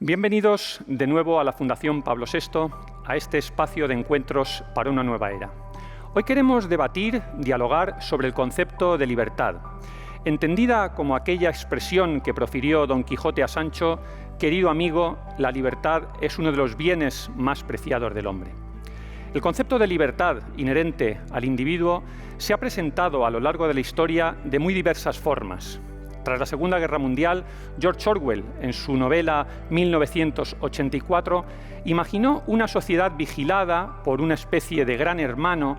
Bienvenidos de nuevo a la Fundación Pablo VI, a este espacio de encuentros para una nueva era. Hoy queremos debatir, dialogar sobre el concepto de libertad, entendida como aquella expresión que profirió Don Quijote a Sancho: querido amigo, la libertad es uno de los bienes más preciados del hombre. El concepto de libertad inherente al individuo se ha presentado a lo largo de la historia de muy diversas formas. Tras la Segunda Guerra Mundial, George Orwell, en su novela 1984, imaginó una sociedad vigilada por una especie de gran hermano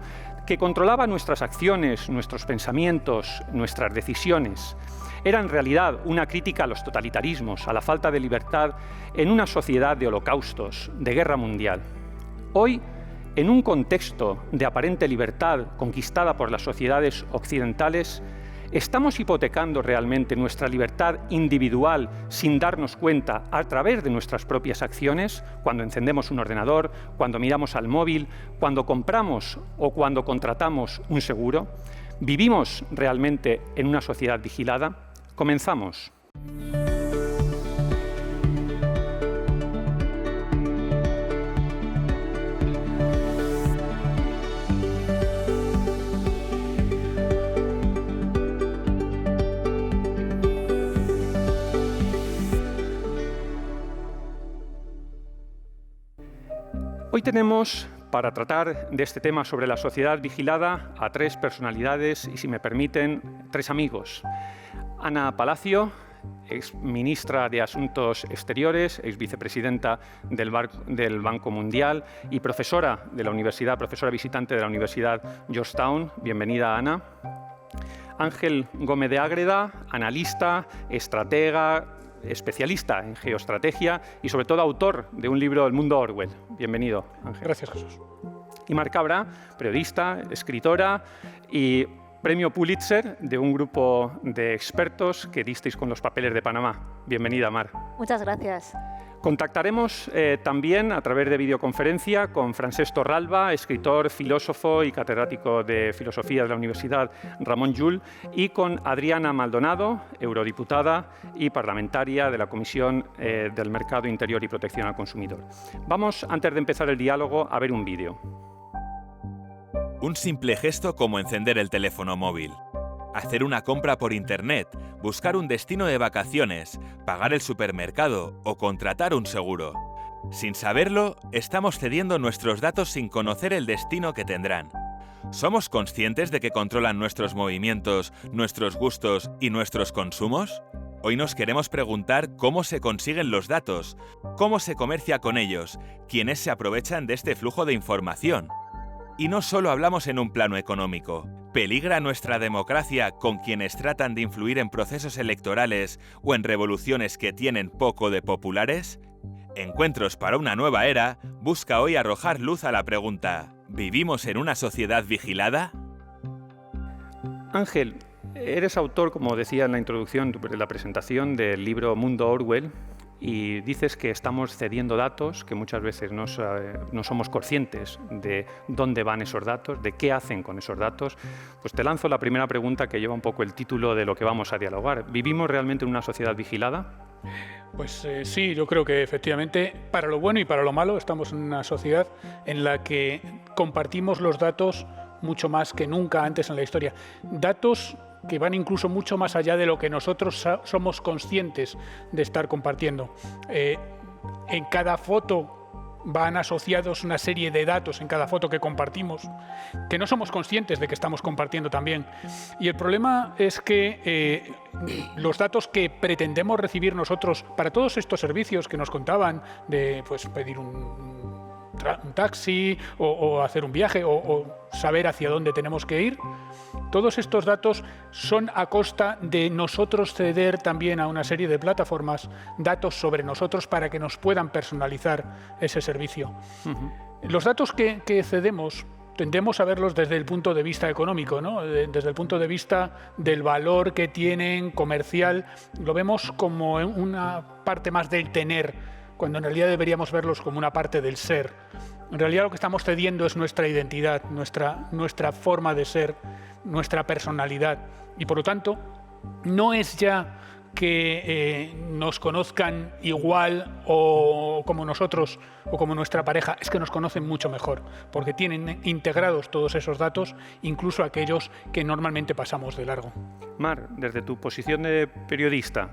que controlaba nuestras acciones, nuestros pensamientos, nuestras decisiones. Era en realidad una crítica a los totalitarismos, a la falta de libertad en una sociedad de holocaustos, de guerra mundial. Hoy, en un contexto de aparente libertad conquistada por las sociedades occidentales, ¿estamos hipotecando realmente nuestra libertad individual sin darnos cuenta a través de nuestras propias acciones? Cuando encendemos un ordenador, cuando miramos al móvil, cuando compramos o cuando contratamos un seguro. ¿Vivimos realmente en una sociedad vigilada? Comenzamos. Hoy tenemos, para tratar de este tema sobre la sociedad vigilada, a tres personalidades y, si me permiten, tres amigos. Ana Palacio, ex ministra de Asuntos Exteriores, ex vicepresidenta del Banco Mundial y profesora visitante de la Universidad Georgetown. Bienvenida, Ana. Ángel Gómez de Ágreda, analista, estratega, especialista en geoestrategia y sobre todo autor de un libro, El mundo Orwell. Bienvenido, Ángel. Gracias, Jesús. Y Mar Cabra, periodista, escritora y premio Pulitzer de un grupo de expertos que disteis con los papeles de Panamá. Bienvenida, Mar. Muchas gracias. Contactaremos también a través de videoconferencia con Francesc Torralba, escritor, filósofo y catedrático de Filosofía de la Universidad Ramon Llull, y con Adriana Maldonado, eurodiputada y parlamentaria de la Comisión del Mercado Interior y Protección al Consumidor. Vamos, antes de empezar el diálogo, a ver un vídeo. Un simple gesto como encender el teléfono móvil. Hacer una compra por internet, buscar un destino de vacaciones, pagar el supermercado o contratar un seguro. Sin saberlo, estamos cediendo nuestros datos sin conocer el destino que tendrán. ¿Somos conscientes de que controlan nuestros movimientos, nuestros gustos y nuestros consumos? Hoy nos queremos preguntar cómo se consiguen los datos, cómo se comercia con ellos, quiénes se aprovechan de este flujo de información. Y no solo hablamos en un plano económico. ¿Peligra nuestra democracia con quienes tratan de influir en procesos electorales o en revoluciones que tienen poco de populares? Encuentros para una nueva era busca hoy arrojar luz a la pregunta: ¿vivimos en una sociedad vigilada? Ángel, eres autor, como decía en la introducción de la presentación, del libro Mundo Orwell, y dices que estamos cediendo datos, que muchas veces no somos conscientes de dónde van esos datos, de qué hacen con esos datos. Pues te lanzo la primera pregunta que lleva un poco el título de lo que vamos a dialogar. ¿Vivimos realmente en una sociedad vigilada? Pues sí, yo creo que efectivamente, para lo bueno y para lo malo, estamos en una sociedad en la que compartimos los datos mucho más que nunca antes en la historia. Datos que van incluso mucho más allá de lo que nosotros somos conscientes de estar compartiendo. En cada foto van asociados una serie de datos, en cada foto que compartimos, que no somos conscientes de que estamos compartiendo también. Y el problema es que los datos que pretendemos recibir nosotros para todos estos servicios que nos contaban, de pues, pedir un taxi o hacer un viaje o saber hacia dónde tenemos que ir, todos estos datos son a costa de nosotros ceder también a una serie de plataformas datos sobre nosotros para que nos puedan personalizar ese servicio. Los datos que cedemos tendemos a verlos desde el punto de vista económico, ¿no? Desde el punto de vista del valor que tienen comercial, lo vemos como una parte más del tener, cuando en realidad deberíamos verlos como una parte del ser. En realidad lo que estamos cediendo es nuestra identidad, nuestra forma de ser, nuestra personalidad. Y por lo tanto, no es ya que nos conozcan igual o como nosotros o como nuestra pareja, es que nos conocen mucho mejor, porque tienen integrados todos esos datos, incluso aquellos que normalmente pasamos de largo. Mar, desde tu posición de periodista,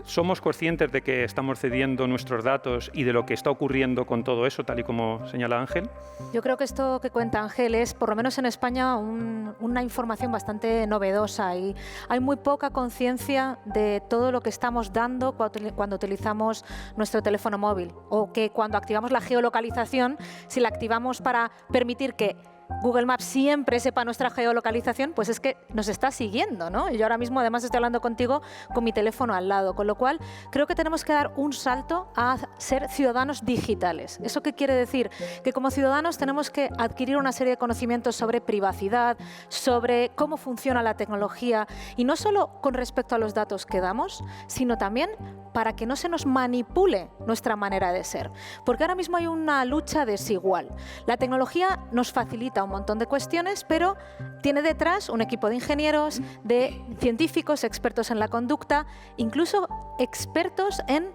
¿somos conscientes de que estamos cediendo nuestros datos y de lo que está ocurriendo con todo eso, tal y como señala Ángel? Yo creo que esto que cuenta Ángel es, por lo menos en España, una información bastante novedosa, y hay muy poca conciencia de todo lo que estamos dando cuando utilizamos nuestro teléfono móvil, o que cuando activamos la geolocalización, si la activamos para permitir que Google Maps siempre sepa nuestra geolocalización, pues es que nos está siguiendo, ¿no? Yo ahora mismo además estoy hablando contigo con mi teléfono al lado, con lo cual creo que tenemos que dar un salto a ser ciudadanos digitales. ¿Eso qué quiere decir? Que como ciudadanos tenemos que adquirir una serie de conocimientos sobre privacidad, sobre cómo funciona la tecnología, y no solo con respecto a los datos que damos, sino también para que no se nos manipule nuestra manera de ser. Porque ahora mismo hay una lucha desigual. La tecnología nos facilita un montón de cuestiones, pero tiene detrás un equipo de ingenieros, de científicos, expertos en la conducta, incluso expertos en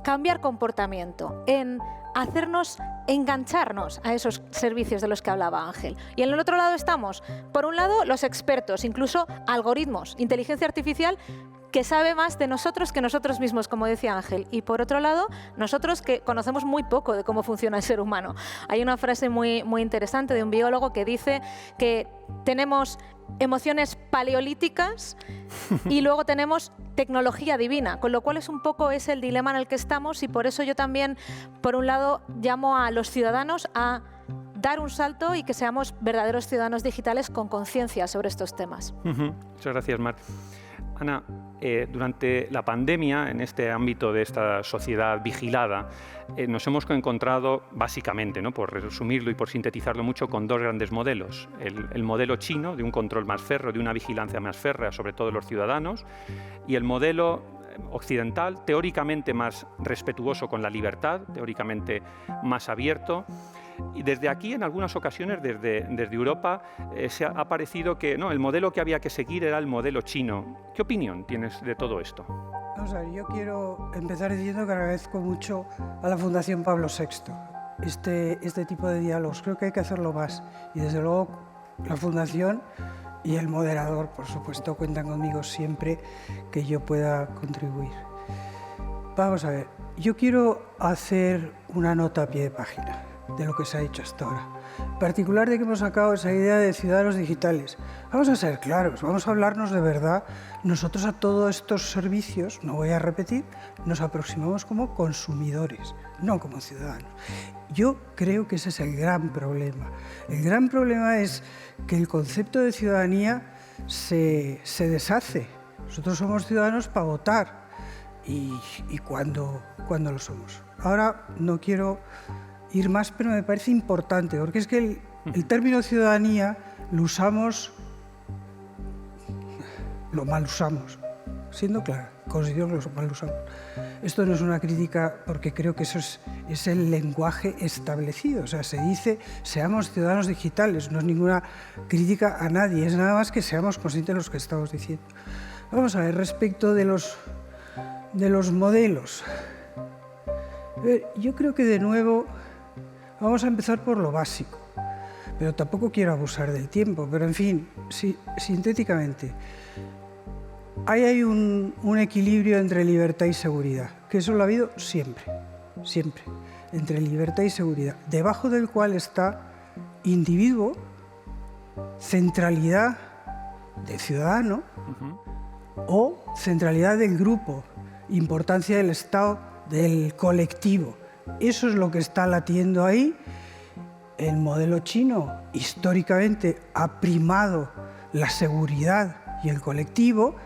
cambiar comportamiento, en hacernos engancharnos a esos servicios de los que hablaba Ángel. Y en el otro lado estamos, por un lado, los expertos, incluso algoritmos, inteligencia artificial, que sabe más de nosotros que nosotros mismos, como decía Ángel. Y por otro lado, nosotros que conocemos muy poco de cómo funciona el ser humano. Hay una frase muy interesante de un biólogo que dice que tenemos emociones paleolíticas y luego tenemos tecnología divina, con lo cual es un poco ese el dilema en el que estamos, y por eso yo también, por un lado, llamo a los ciudadanos a dar un salto y que seamos verdaderos ciudadanos digitales con conciencia sobre estos temas. Muchas gracias, Mar. Ana, durante la pandemia, en este ámbito de esta sociedad vigilada, nos hemos encontrado básicamente, ¿no?, por resumirlo y por sintetizarlo mucho, con dos grandes modelos. El modelo chino, de un control más férreo, de una vigilancia más férrea sobre todos los ciudadanos, y el modelo occidental, teóricamente más respetuoso con la libertad, teóricamente más abierto. Y desde aquí, en algunas ocasiones, desde Europa, se ha parecido que no, el modelo que había que seguir era el modelo chino. ¿Qué opinión tienes de todo esto? Vamos a ver, yo quiero empezar diciendo que agradezco mucho a la Fundación Pablo VI este tipo de diálogos. Creo que hay que hacerlo más. Y desde luego la Fundación y el moderador, por supuesto, cuentan conmigo siempre que yo pueda contribuir. Vamos a ver, yo quiero hacer una nota a pie de página de lo que se ha dicho hasta ahora. En particular, de que hemos sacado esa idea de ciudadanos digitales. Vamos a ser claros, vamos a hablarnos de verdad. Nosotros a todos estos servicios, no voy a repetir, nos aproximamos como consumidores, no como ciudadanos. Yo creo que ese es el gran problema. El gran problema es que el concepto de ciudadanía se deshace. Nosotros somos ciudadanos para votar y cuando lo somos. Ahora no quiero ir más, pero me parece importante, porque es que el término ciudadanía lo mal usamos, siendo claro, considero que lo mal usamos. Esto no es una crítica, porque creo que eso es el lenguaje establecido, o sea, se dice seamos ciudadanos digitales, no es ninguna crítica a nadie, es nada más que seamos conscientes de lo que estamos diciendo. Vamos a ver, respecto de los modelos. Yo creo que de nuevo vamos a empezar por lo básico, pero tampoco quiero abusar del tiempo, pero en fin, sintéticamente, hay un equilibrio entre libertad y seguridad, que eso lo ha habido siempre, entre libertad y seguridad, debajo del cual está individuo, centralidad del ciudadano o centralidad del grupo, importancia del Estado, del colectivo. Eso es lo que está latiendo ahí. El modelo chino históricamente ha primado la seguridad y el colectivo,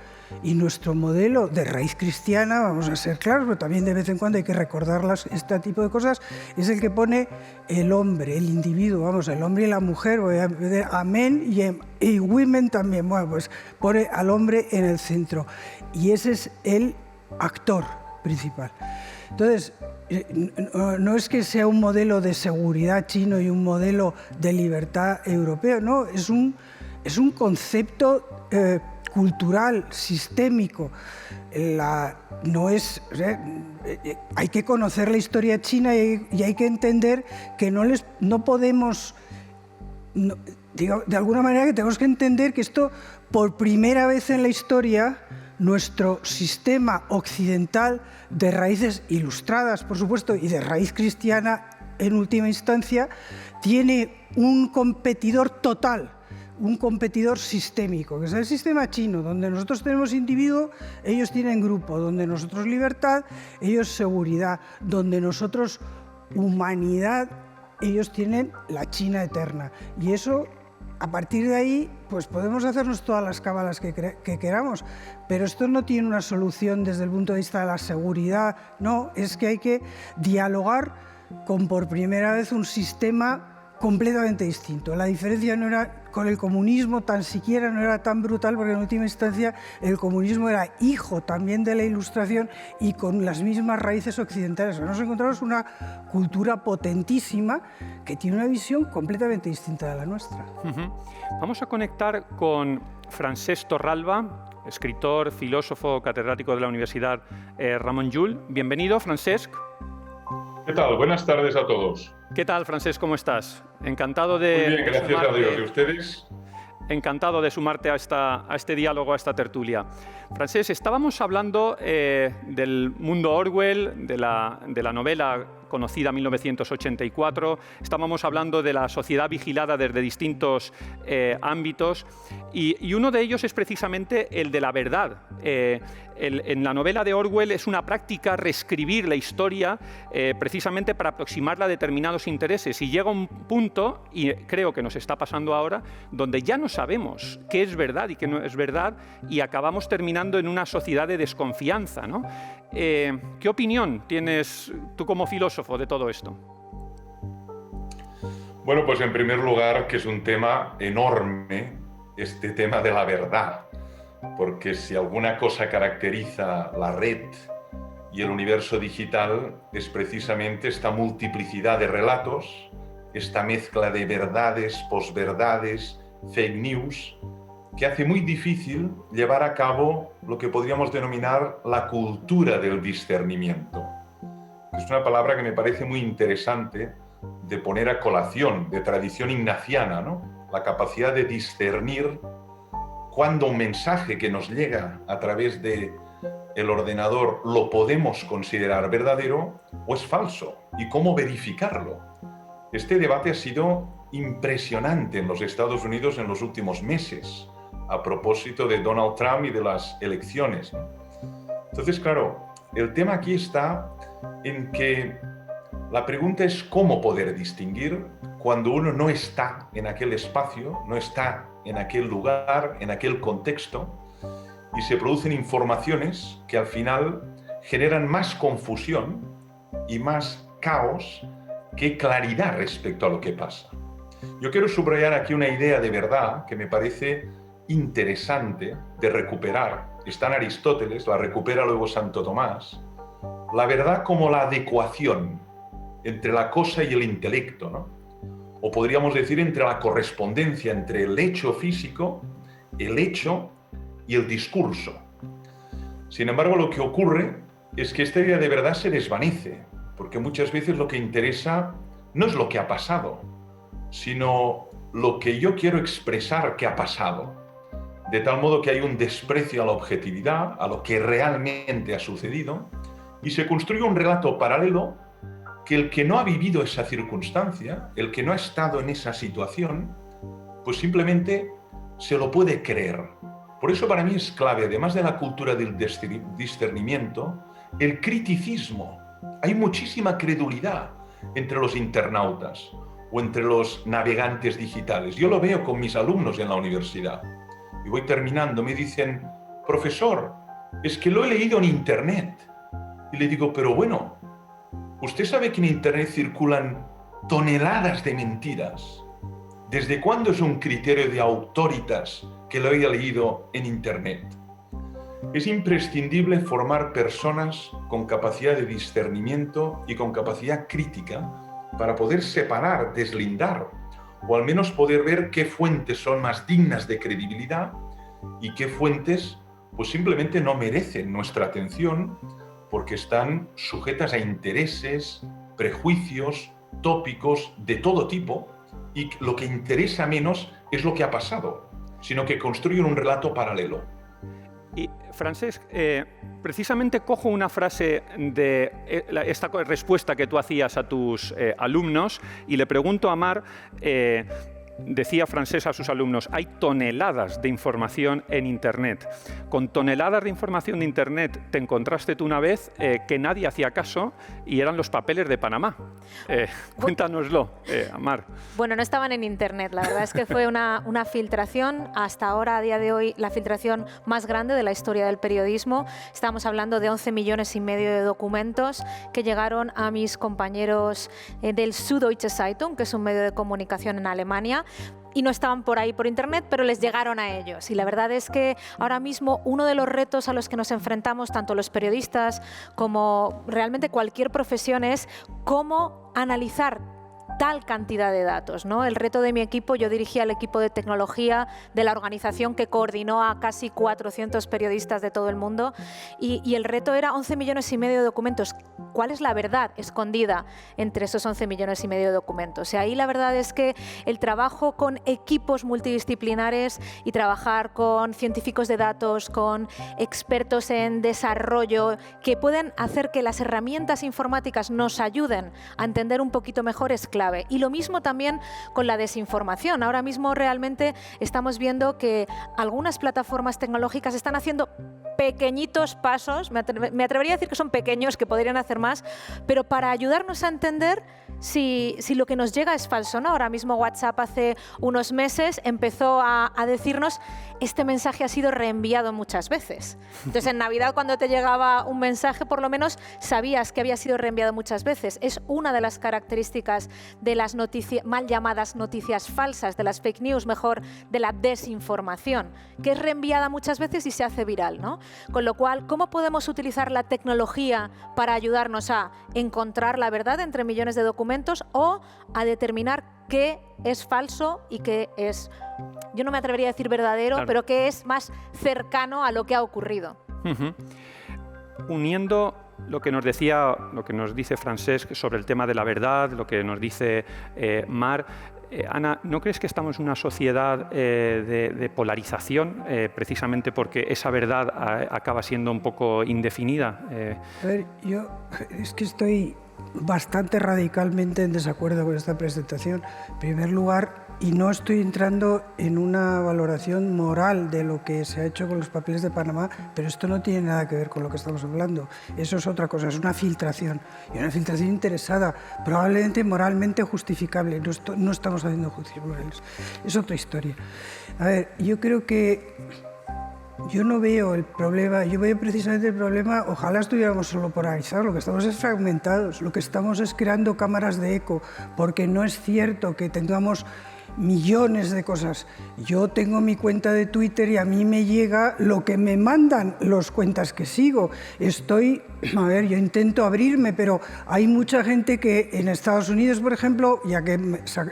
y nuestro modelo de raíz cristiana, vamos a ser claros, pero también de vez en cuando hay que recordar este tipo de cosas, es el que pone el hombre, el individuo, vamos, el hombre y la mujer, amén, y women también, bueno, pues pone al hombre en el centro, y ese es el actor principal. Entonces, no es que sea un modelo de seguridad chino y un modelo de libertad europeo, no, es un concepto cultural, sistémico, no es, o sea, hay que conocer la historia china y hay que entender que no podemos, de alguna manera que tenemos que entender que esto, por primera vez en la historia, nuestro sistema occidental de raíces ilustradas, por supuesto, y de raíz cristiana en última instancia, tiene un competidor total, un competidor sistémico, que es el sistema chino, donde nosotros tenemos individuo, ellos tienen grupo, donde nosotros libertad, ellos seguridad, donde nosotros humanidad, ellos tienen la China eterna. Y eso, a partir de ahí, pues podemos hacernos todas las cábalas que queramos, pero esto no tiene una solución desde el punto de vista de la seguridad, no, es que hay que dialogar con por primera vez un sistema completamente distinto. La diferencia no era con el comunismo, tan siquiera no era tan brutal, porque en última instancia el comunismo era hijo también de la Ilustración y con las mismas raíces occidentales. Nos encontramos una cultura potentísima que tiene una visión completamente distinta de la nuestra. Vamos a conectar con Francesc Torralba, escritor, filósofo, catedrático de la Universidad Ramon Llull. Bienvenido, Francesc. ¿Qué tal? Buenas tardes a todos. ¿Qué tal, Francesc? ¿Cómo estás? Encantado de... Muy bien, gracias a Dios. ¿Y ustedes? Encantado de sumarte a este diálogo, a esta tertulia. Francesc, estábamos hablando del mundo Orwell, de la novela conocida 1984, estábamos hablando de la sociedad vigilada desde distintos ámbitos y uno de ellos es precisamente el de la verdad. En la novela de Orwell es una práctica reescribir la historia precisamente para aproximarla a determinados intereses y llega un punto, y creo que nos está pasando ahora, donde ya no sabemos qué es verdad y qué no es verdad y acabamos terminando en una sociedad de desconfianza, ¿no? ¿Qué opinión tienes tú como filósofo de todo esto? Bueno, pues en primer lugar que es un tema enorme, este tema de la verdad, porque si alguna cosa caracteriza la red y el universo digital es precisamente esta multiplicidad de relatos, esta mezcla de verdades, posverdades, fake news, que hace muy difícil llevar a cabo lo que podríamos denominar la cultura del discernimiento. Es una palabra que me parece muy interesante de poner a colación, de tradición ignaciana, ¿no? La capacidad de discernir cuando un mensaje que nos llega a través del ordenador lo podemos considerar verdadero o es falso, y cómo verificarlo. Este debate ha sido impresionante en los Estados Unidos en los últimos meses, a propósito de Donald Trump y de las elecciones. Entonces, claro, el tema aquí está en que la pregunta es cómo poder distinguir cuando uno no está en aquel espacio, no está en aquel lugar, en aquel contexto, y se producen informaciones que al final generan más confusión y más caos que claridad respecto a lo que pasa. Yo quiero subrayar aquí una idea de verdad que me parece interesante de recuperar. Está en Aristóteles, la recupera luego Santo Tomás. La verdad como la adecuación entre la cosa y el intelecto, ¿no? O podríamos decir entre la correspondencia entre el hecho físico, el hecho y el discurso. Sin embargo, lo que ocurre es que esta idea de verdad se desvanece, porque muchas veces lo que interesa no es lo que ha pasado, sino lo que yo quiero expresar que ha pasado. De tal modo que hay un desprecio a la objetividad, a lo que realmente ha sucedido, y se construye un relato paralelo que el que no ha vivido esa circunstancia, el que no ha estado en esa situación, pues simplemente se lo puede creer. Por eso para mí es clave, además de la cultura del discernimiento, el criticismo. Hay muchísima credulidad entre los internautas o entre los navegantes digitales. Yo lo veo con mis alumnos en la universidad. Y voy terminando, me dicen, profesor, es que lo he leído en Internet. Y le digo, pero bueno, usted sabe que en Internet circulan toneladas de mentiras. ¿Desde cuándo es un criterio de autoritas que lo haya leído en Internet? Es imprescindible formar personas con capacidad de discernimiento y con capacidad crítica para poder separar, deslindar, o al menos poder ver qué fuentes son más dignas de credibilidad y qué fuentes pues simplemente no merecen nuestra atención porque están sujetas a intereses, prejuicios, tópicos de todo tipo, y lo que interesa menos es lo que ha pasado, sino que construyen un relato paralelo. Y, Francesc, precisamente cojo una frase de esta respuesta que tú hacías a tus alumnos y le pregunto a Mar, decía Francesc a sus alumnos, hay toneladas de información en Internet. Con toneladas de información de Internet te encontraste tú una vez que nadie hacía caso y eran los papeles de Panamá. Cuéntanoslo, Mar. Bueno, no estaban en Internet, la verdad es que fue una filtración, hasta ahora, a día de hoy, la filtración más grande de la historia del periodismo. Estamos hablando de 11,5 millones de documentos que llegaron a mis compañeros del Süddeutsche Zeitung, que es un medio de comunicación en Alemania, y no estaban por ahí por Internet, pero les llegaron a ellos. Y la verdad es que ahora mismo uno de los retos a los que nos enfrentamos, tanto los periodistas como realmente cualquier profesión, es cómo analizar tal cantidad de datos, ¿no? El reto de mi equipo, yo dirigía el equipo de tecnología de la organización que coordinó a casi 400 periodistas de todo el mundo, y el reto era 11,5 millones de documentos. ¿Cuál es la verdad escondida entre esos 11,5 millones de documentos? Y ahí la verdad es que el trabajo con equipos multidisciplinares y trabajar con científicos de datos, con expertos en desarrollo, que pueden hacer que las herramientas informáticas nos ayuden a entender un poquito mejor, es clave. Y lo mismo también con la desinformación. Ahora mismo realmente estamos viendo que algunas plataformas tecnológicas están haciendo pequeñitos pasos, me atrevería a decir que son pequeños, que podrían hacer más, pero para ayudarnos a entender si lo que nos llega es falso, ¿no? Ahora mismo WhatsApp hace unos meses empezó a decirnos este mensaje ha sido reenviado muchas veces. Entonces en Navidad, cuando te llegaba un mensaje, por lo menos sabías que había sido reenviado muchas veces. Es una de las características de las noticias, mal llamadas noticias falsas, de las fake news, mejor, de la desinformación, que es reenviada muchas veces y se hace viral, ¿no? Con lo cual, ¿cómo podemos utilizar la tecnología para ayudarnos a encontrar la verdad entre millones de documentos o a determinar qué es falso y qué es, yo no me atrevería a decir verdadero, claro, pero qué es más cercano a lo que ha ocurrido? Uniendo lo que nos decía, lo que nos dice Francesc sobre el tema de la verdad, lo que nos dice Mar, Ana, ¿no crees que estamos en una sociedad de polarización, precisamente porque esa verdad acaba siendo un poco indefinida? A ver, yo es que estoy bastante radicalmente en desacuerdo con esta presentación. En primer lugar, y no estoy entrando en una valoración moral de lo que se ha hecho con los papeles de Panamá, pero esto no tiene nada que ver con lo que estamos hablando. Eso es otra cosa, es una filtración, y una filtración interesada, probablemente moralmente justificable. No estamos haciendo juicios morales, es otra historia. A ver, yo creo que yo no veo el problema, yo veo precisamente el problema, ojalá estuviéramos solo polarizados, lo que estamos es fragmentados, lo que estamos es creando cámaras de eco, porque no es cierto que tengamos millones de cosas. Yo tengo mi cuenta de Twitter y a mí me llega lo que me mandan los cuentas que sigo. A ver, yo intento abrirme, pero hay mucha gente que en Estados Unidos, por ejemplo, ya que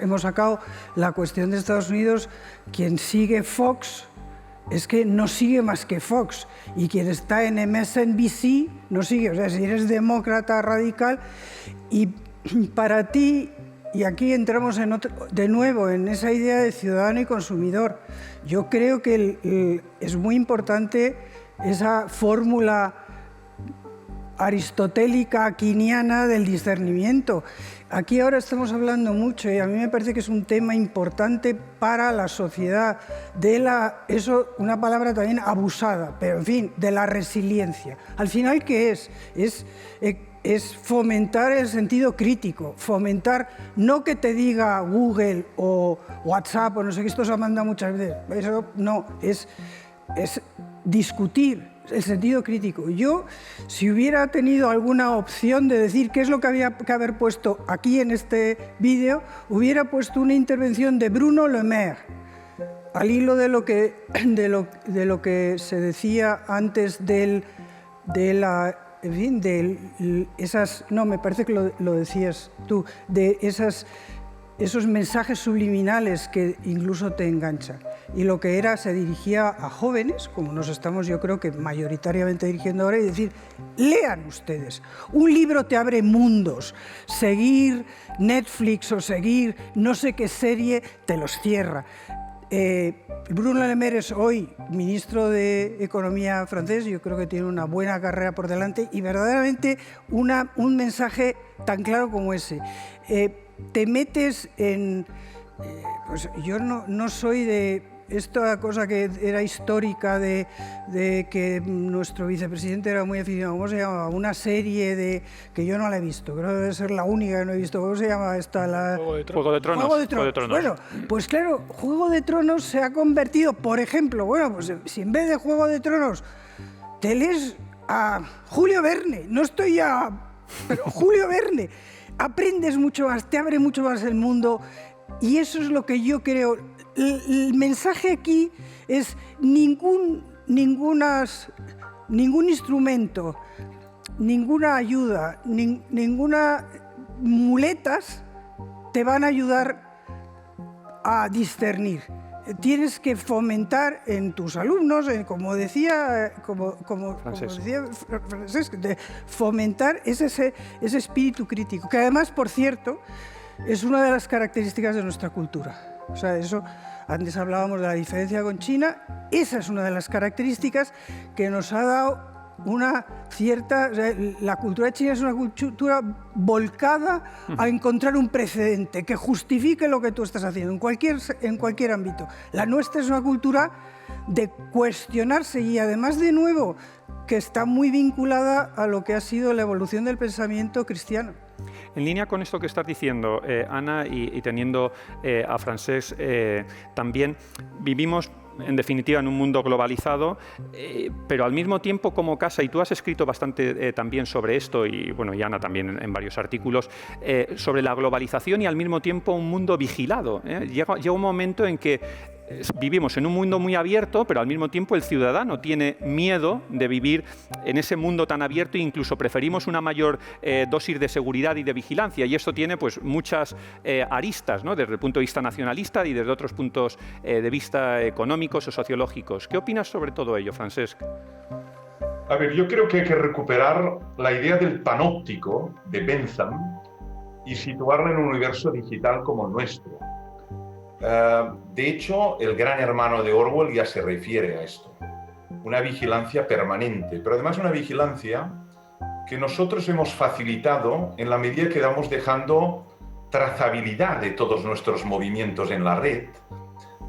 hemos sacado la cuestión de Estados Unidos, quien sigue Fox es que no sigue más que Fox, y quien está en MSNBC no sigue. O sea, si eres demócrata radical y para ti, y aquí entramos de nuevo en esa idea de ciudadano y consumidor, yo creo que es muy importante esa fórmula aristotélica, aquiniana del discernimiento. Aquí ahora estamos hablando mucho, y a mí me parece que es un tema importante para la sociedad, eso, una palabra también abusada, pero en fin, de la resiliencia. Al final, ¿qué es? Es fomentar el sentido crítico, fomentar, no que te diga Google o WhatsApp o no sé qué, esto se ha mandado muchas veces, eso no, es discutir el sentido crítico. Yo, si hubiera tenido alguna opción de decir qué es lo que había que haber puesto aquí en este vídeo, hubiera puesto una intervención de Bruno Le Maire, al hilo de lo que se decía antes me parece que lo decías tú, de esas esos mensajes subliminales que incluso te enganchan. Y lo que era, se dirigía a jóvenes, como nos estamos yo creo que mayoritariamente dirigiendo ahora, y decir, lean ustedes. Un libro te abre mundos. Seguir Netflix o seguir no sé qué serie te los cierra. Bruno Le Maire es hoy ministro de Economía francés, yo creo que tiene una buena carrera por delante y verdaderamente un mensaje tan claro como ese. Te metes en... pues yo no soy de esta cosa que era histórica de que nuestro vicepresidente era muy aficionado. ¿Cómo se llama? Una serie que yo no la he visto, creo que debe ser la única que no he visto. ¿Cómo se llama esta? Juego de Tronos. Juego de Tronos. Bueno, pues claro, Juego de Tronos se ha convertido, por ejemplo, bueno, pues si en vez de Juego de Tronos te lees a Julio Verne, no estoy ya... pero Julio Verne, aprendes mucho más, te abre mucho más el mundo y eso es lo que yo creo. El mensaje aquí es ningún instrumento, ninguna ayuda, ninguna muletas te van a ayudar a discernir. Tienes que fomentar en tus alumnos, como decía Francesc, fomentar ese espíritu crítico, que además, por cierto, es una de las características de nuestra cultura. O sea, eso, antes hablábamos de la diferencia con China, esa es una de las características que nos ha dado una cierta... O sea, la cultura china es una cultura volcada a encontrar un precedente que justifique lo que tú estás haciendo en cualquier ámbito. La nuestra es una cultura de cuestionarse y además, de nuevo, que está muy vinculada a lo que ha sido la evolución del pensamiento cristiano. En línea con esto que estás diciendo, Ana, y teniendo a Francesc, también vivimos, en definitiva, en un mundo globalizado, pero al mismo tiempo como casa, y tú has escrito bastante también sobre esto, y bueno, y Ana también en varios artículos, sobre la globalización y al mismo tiempo un mundo vigilado. Llega un momento en que vivimos en un mundo muy abierto, pero al mismo tiempo el ciudadano tiene miedo de vivir en ese mundo tan abierto e incluso preferimos una mayor dosis de seguridad y de vigilancia. Y esto tiene pues muchas aristas, ¿no? Desde el punto de vista nacionalista y desde otros puntos de vista económicos o sociológicos. ¿Qué opinas sobre todo ello, Francesc? A ver, yo creo que hay que recuperar la idea del panóptico de Bentham y situarla en un universo digital como el nuestro. De hecho, el gran hermano de Orwell ya se refiere a esto. Una vigilancia permanente, pero además una vigilancia que nosotros hemos facilitado en la medida que vamos dejando trazabilidad de todos nuestros movimientos en la red,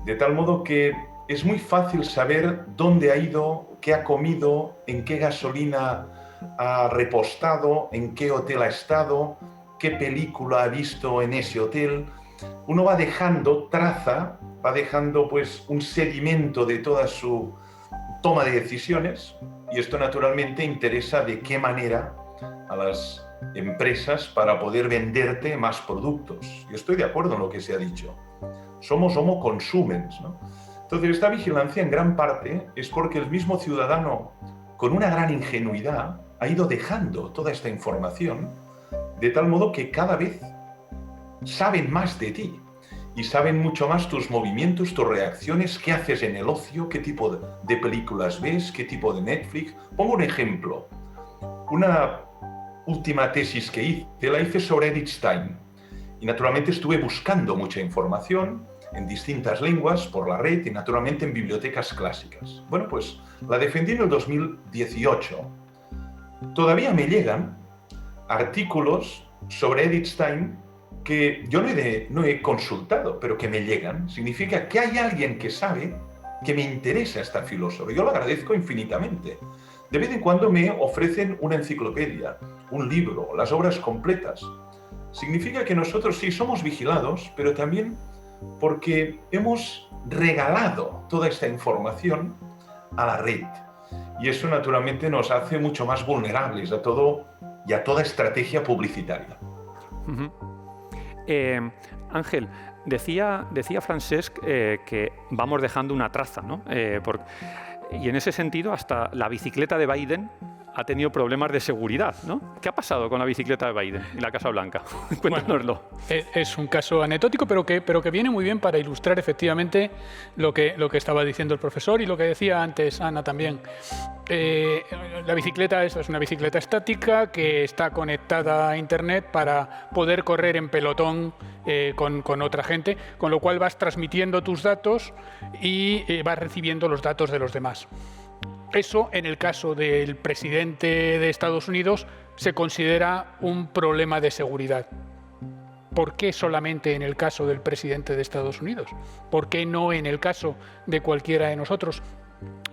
de tal modo que es muy fácil saber dónde ha ido, qué ha comido, en qué gasolina ha repostado, en qué hotel ha estado, qué película ha visto en ese hotel. Uno va dejando traza, va dejando pues un sedimento de toda su toma de decisiones y esto naturalmente interesa de qué manera a las empresas para poder venderte más productos. Yo estoy de acuerdo en lo que se ha dicho. Somos homo consumens, ¿no? Entonces esta vigilancia en gran parte es porque el mismo ciudadano con una gran ingenuidad ha ido dejando toda esta información de tal modo que cada vez saben más de ti y saben mucho más tus movimientos, tus reacciones, qué haces en el ocio, qué tipo de películas ves, qué tipo de Netflix. Pongo un ejemplo. Una última tesis que hice, la hice sobre Edith Stein y naturalmente estuve buscando mucha información en distintas lenguas por la red y naturalmente en bibliotecas clásicas. Bueno, pues la defendí en el 2018. Todavía me llegan artículos sobre Edith Stein que yo no he consultado, pero que me llegan. Significa que hay alguien que sabe que me interesa esta filósofa. Yo lo agradezco infinitamente. De vez en cuando me ofrecen una enciclopedia, un libro, las obras completas. Significa que nosotros sí somos vigilados, pero también porque hemos regalado toda esta información a la red. Y eso naturalmente nos hace mucho más vulnerables a todo y a toda estrategia publicitaria. Ángel, decía Francesc que vamos dejando una traza, ¿no? Y en ese sentido, hasta la bicicleta de Biden ha tenido problemas de seguridad, ¿no? ¿Qué ha pasado con la bicicleta de Biden y la Casa Blanca? Cuéntanoslo. Bueno, es un caso anecdótico, pero que viene muy bien para ilustrar efectivamente lo que estaba diciendo el profesor y lo que decía antes Ana también. La bicicleta es una bicicleta estática que está conectada a Internet para poder correr en pelotón con otra gente, con lo cual vas transmitiendo tus datos y vas recibiendo los datos de los demás. Eso, en el caso del presidente de Estados Unidos, se considera un problema de seguridad. ¿Por qué solamente en el caso del presidente de Estados Unidos? ¿Por qué no en el caso de cualquiera de nosotros?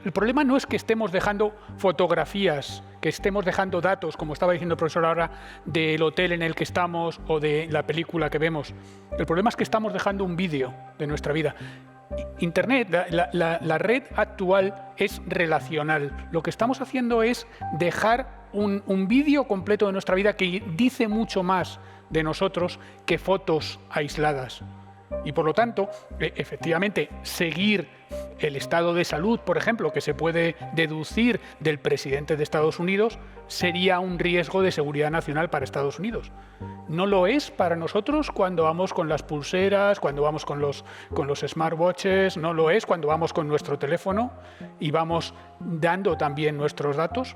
El problema no es que estemos dejando fotografías, que estemos dejando datos, como estaba diciendo el profesor ahora, del hotel en el que estamos o de la película que vemos. El problema es que estamos dejando un vídeo de nuestra vida. Internet, la red actual es relacional. Lo que estamos haciendo es dejar un vídeo completo de nuestra vida que dice mucho más de nosotros que fotos aisladas. Y por lo tanto, efectivamente, seguir el estado de salud, por ejemplo, que se puede deducir del presidente de Estados Unidos, sería un riesgo de seguridad nacional para Estados Unidos. No lo es para nosotros cuando vamos con las pulseras, cuando vamos con los smartwatches, no lo es cuando vamos con nuestro teléfono y vamos dando también nuestros datos.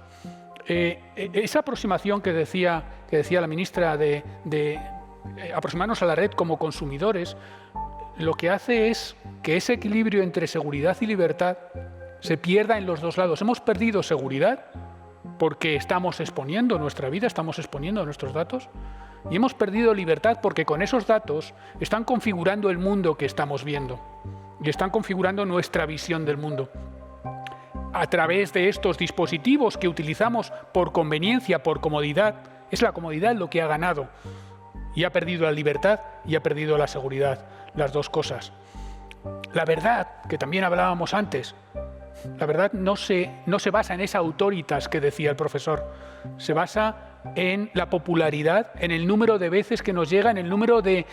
Esa aproximación que decía la ministra de aproximarnos a la red como consumidores, lo que hace es que ese equilibrio entre seguridad y libertad se pierda en los dos lados. Hemos perdido seguridad porque estamos exponiendo nuestra vida, estamos exponiendo nuestros datos, y hemos perdido libertad porque con esos datos están configurando el mundo que estamos viendo y están configurando nuestra visión del mundo. A través de estos dispositivos que utilizamos por conveniencia, por comodidad, es la comodidad lo que ha ganado. Y ha perdido la libertad y ha perdido la seguridad, las dos cosas. La verdad, que también hablábamos antes, la verdad no se basa en esa autoritas que decía el profesor, se basa en la popularidad, en el número de veces que nos llega, en el número de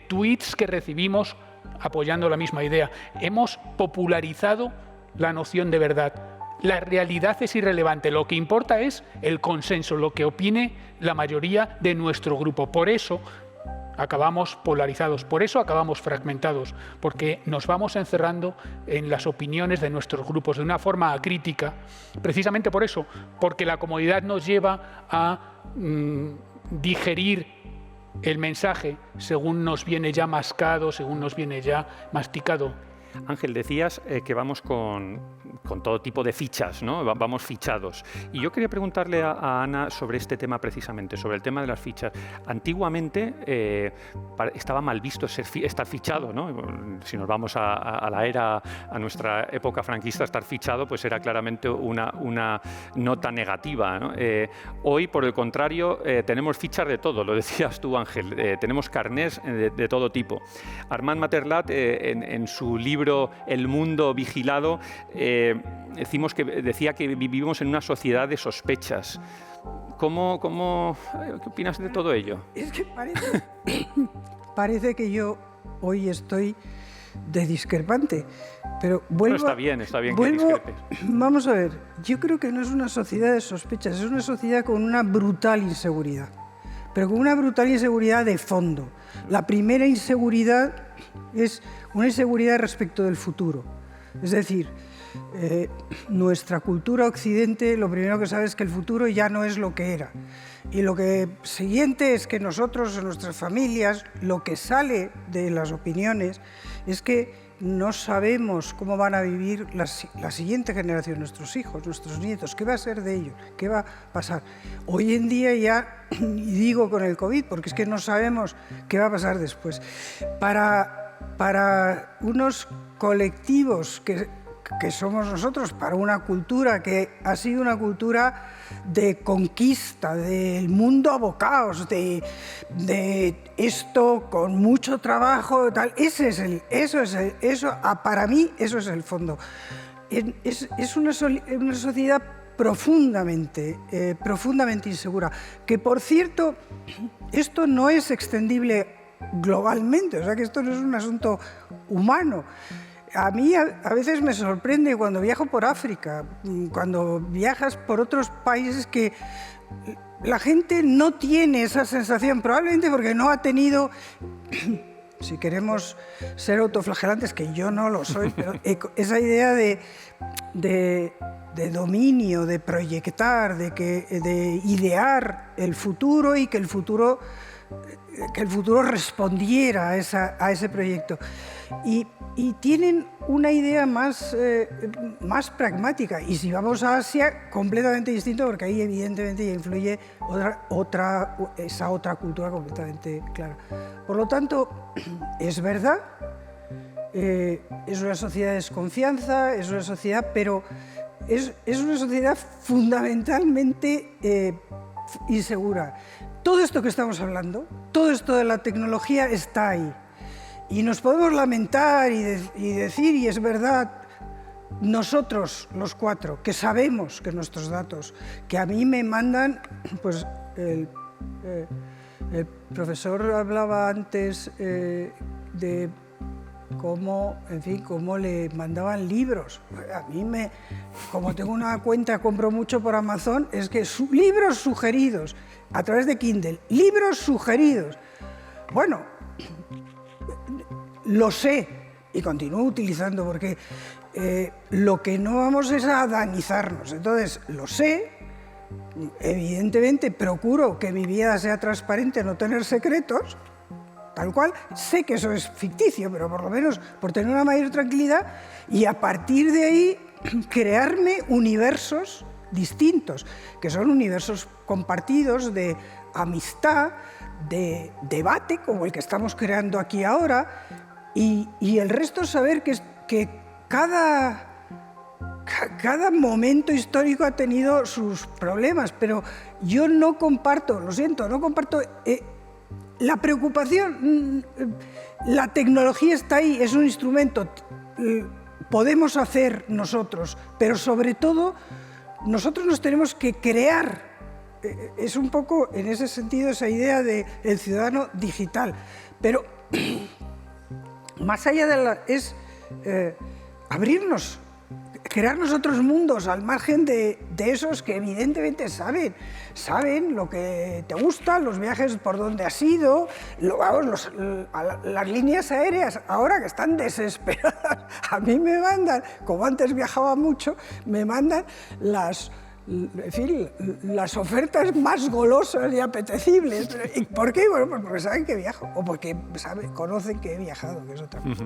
tweets que recibimos apoyando la misma idea. Hemos popularizado la noción de verdad. La realidad es irrelevante, lo que importa es el consenso, lo que opine la mayoría de nuestro grupo. Por eso acabamos polarizados, por eso acabamos fragmentados, porque nos vamos encerrando en las opiniones de nuestros grupos de una forma acrítica, precisamente por eso, porque la comodidad nos lleva a digerir el mensaje según nos viene ya mascado, según nos viene ya masticado. Ángel, decías que vamos con todo tipo de fichas, ¿no? Vamos fichados. Y yo quería preguntarle a Ana sobre este tema precisamente, sobre el tema de las fichas. Antiguamente estaba mal visto estar fichado, ¿no? Si nos vamos a nuestra época franquista, estar fichado pues era claramente una nota negativa, ¿no? Hoy, por el contrario, tenemos fichas de todo, lo decías tú, Ángel. Tenemos carnés de todo tipo. Armand Materlat, en su libro El mundo vigilado, decía que vivimos en una sociedad de sospechas. ¿Qué opinas de todo ello? Es que parece que yo hoy estoy de discrepante, pero vuelvo... No, está bien que discrepes. Vamos a ver, yo creo que no es una sociedad de sospechas, es una sociedad con una brutal inseguridad, pero con una brutal inseguridad de fondo. La primera inseguridad es una inseguridad respecto del futuro. Es decir, nuestra cultura occidente lo primero que sabe es que el futuro ya no es lo que era. Y lo que siguiente es que nosotros, en nuestras familias, lo que sale de las opiniones es que no sabemos cómo van a vivir la siguiente generación, nuestros hijos, nuestros nietos, qué va a ser de ellos, qué va a pasar. Hoy en día ya, y digo con el COVID, porque es que no sabemos qué va a pasar después. Para unos colectivos que somos nosotros, para una cultura que ha sido una cultura de conquista, del mundo abocados, de esto con mucho trabajo, tal. Para mí eso es el fondo. Es una sociedad profundamente insegura, que por cierto, esto no es extendible globalmente, o sea que esto no es un asunto humano. a mí a veces me sorprende cuando viajo por África, cuando viajas por otros países, que la gente no tiene esa sensación, probablemente porque no ha tenido, si queremos ser autoflagelantes, que yo no lo soy, pero esa idea de dominio, de proyectar, de idear el futuro y que el futuro respondiera a ese proyecto. Y tienen una idea más pragmática. Y si vamos a Asia, completamente distinto, porque ahí evidentemente ya influye esa otra cultura completamente clara. Por lo tanto, es verdad, es una sociedad de desconfianza, es una sociedad, pero es una sociedad fundamentalmente insegura. Todo esto que estamos hablando, todo esto de la tecnología está ahí. Y nos podemos lamentar y decir, y es verdad, nosotros, los cuatro, que sabemos que nuestros datos, que a mí me mandan, pues el profesor hablaba antes de cómo, en fin, cómo le mandaban libros. A mí como tengo una cuenta, compro mucho por Amazon, es que libros sugeridos, a través de Kindle, libros sugeridos. Bueno, lo sé y continúo utilizando porque lo que no vamos es a danizarnos. Entonces, lo sé, evidentemente procuro que mi vida sea transparente, no tener secretos, tal cual. Sé que eso es ficticio, pero por lo menos por tener una mayor tranquilidad, y a partir de ahí crearme universos distintos, que son universos compartidos de amistad, de debate, como el que estamos creando aquí ahora, y el resto saber que cada momento histórico ha tenido sus problemas, pero yo no comparto, lo siento, no comparto la preocupación. La tecnología está ahí, es un instrumento, podemos hacer nosotros, pero sobre todo nosotros nos tenemos que crear. Es un poco en ese sentido esa idea del ciudadano digital, pero más allá es abrirnos, crearnos otros mundos al margen de esos que evidentemente saben lo que te gusta, los viajes por donde has ido, las líneas aéreas ahora que están desesperadas. A mí me mandan, como antes viajaba mucho, me mandan las ofertas más golosas y apetecibles. ¿Por qué? Bueno, pues porque saben que viajo, o porque conocen que he viajado, que es otra cosa.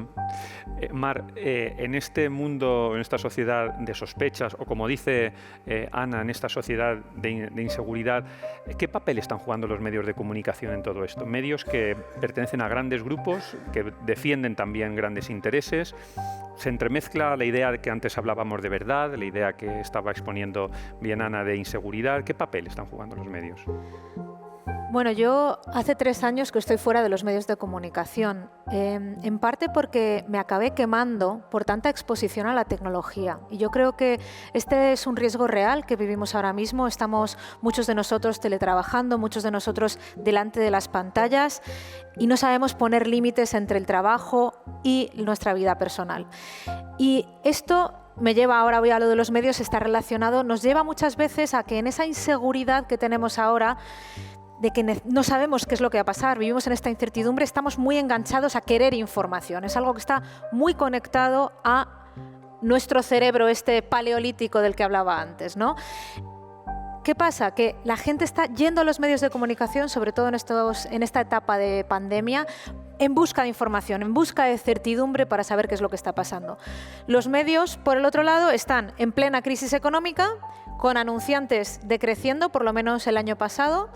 Mar, en este mundo, en esta sociedad de sospechas, o como dice Ana, en esta sociedad de inseguridad, ¿qué papel están jugando los medios de comunicación en todo esto? Medios que pertenecen a grandes grupos, que defienden también grandes intereses. Se entremezcla la idea de que antes hablábamos de verdad, la idea que estaba exponiendo bien Ana de inseguridad. ¿Qué papel están jugando los medios? Bueno, yo hace 3 años que estoy fuera de los medios de comunicación, en parte porque me acabé quemando por tanta exposición a la tecnología. Y yo creo que este es un riesgo real que vivimos ahora mismo. Estamos muchos de nosotros teletrabajando, muchos de nosotros delante de las pantallas, y no sabemos poner límites entre el trabajo y nuestra vida personal. Y esto me lleva, ahora voy a lo de los medios, está relacionado, nos lleva muchas veces a que en esa inseguridad que tenemos ahora, de que no sabemos qué es lo que va a pasar, vivimos en esta incertidumbre, estamos muy enganchados a querer información. Es algo que está muy conectado a nuestro cerebro, este paleolítico del que hablaba antes, ¿no? ¿Qué pasa? Que la gente está yendo a los medios de comunicación, sobre todo en esta etapa de pandemia, en busca de información, en busca de certidumbre para saber qué es lo que está pasando. Los medios, por el otro lado, están en plena crisis económica, con anunciantes decreciendo, por lo menos el año pasado,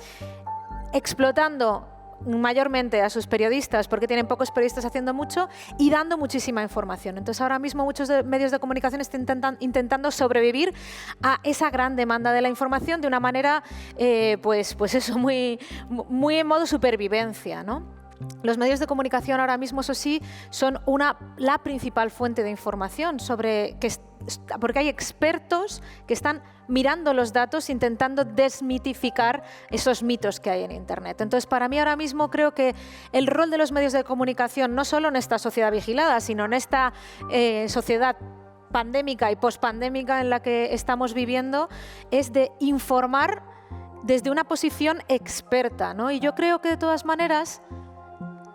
explotando mayormente a sus periodistas porque tienen pocos periodistas haciendo mucho y dando muchísima información. Entonces ahora mismo muchos medios de comunicación están intentando sobrevivir a esa gran demanda de la información de una manera pues eso, muy en modo supervivencia, ¿no? Los medios de comunicación ahora mismo, eso sí, son la principal fuente de información porque hay expertos que están mirando los datos, intentando desmitificar esos mitos que hay en Internet. Entonces, para mí ahora mismo creo que el rol de los medios de comunicación, no solo en esta sociedad vigilada, sino en esta sociedad pandémica y pospandémica en la que estamos viviendo, es de informar desde una posición experta, ¿no? Y yo creo que de todas maneras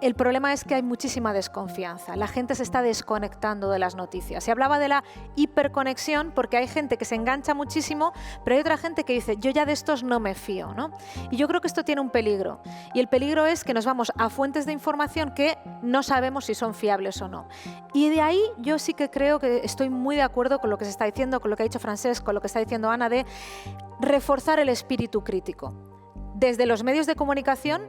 el problema es que hay muchísima desconfianza. La gente se está desconectando de las noticias. Se hablaba de la hiperconexión porque hay gente que se engancha muchísimo, pero hay otra gente que dice, yo ya de estos no me fío, ¿no? Y yo creo que esto tiene un peligro. Y el peligro es que nos vamos a fuentes de información que no sabemos si son fiables o no. Y de ahí yo sí que creo que estoy muy de acuerdo con lo que se está diciendo, con lo que ha dicho Francesc, con lo que está diciendo Ana, de reforzar el espíritu crítico. Desde los medios de comunicación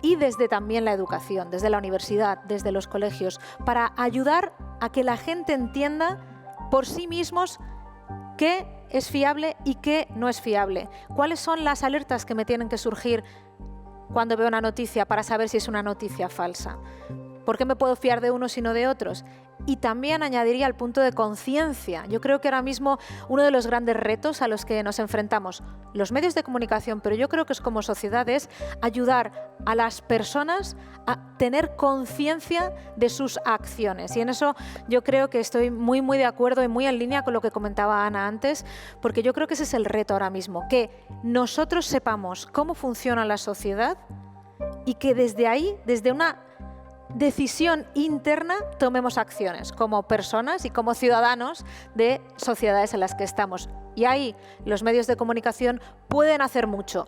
y desde también la educación, desde la universidad, desde los colegios, para ayudar a que la gente entienda por sí mismos qué es fiable y qué no es fiable. ¿Cuáles son las alertas que me tienen que surgir cuando veo una noticia para saber si es una noticia falsa? ¿Por qué me puedo fiar de unos y no de otros? Y también añadiría el punto de conciencia. Yo creo que ahora mismo uno de los grandes retos a los que nos enfrentamos los medios de comunicación, pero yo creo que es como sociedad, es ayudar a las personas a tener conciencia de sus acciones. Y en eso yo creo que estoy muy, muy de acuerdo y muy en línea con lo que comentaba Ana antes, porque yo creo que ese es el reto ahora mismo, que nosotros sepamos cómo funciona la sociedad y que desde ahí, desde una decisión interna, tomemos acciones como personas y como ciudadanos de sociedades en las que estamos. Y ahí los medios de comunicación pueden hacer mucho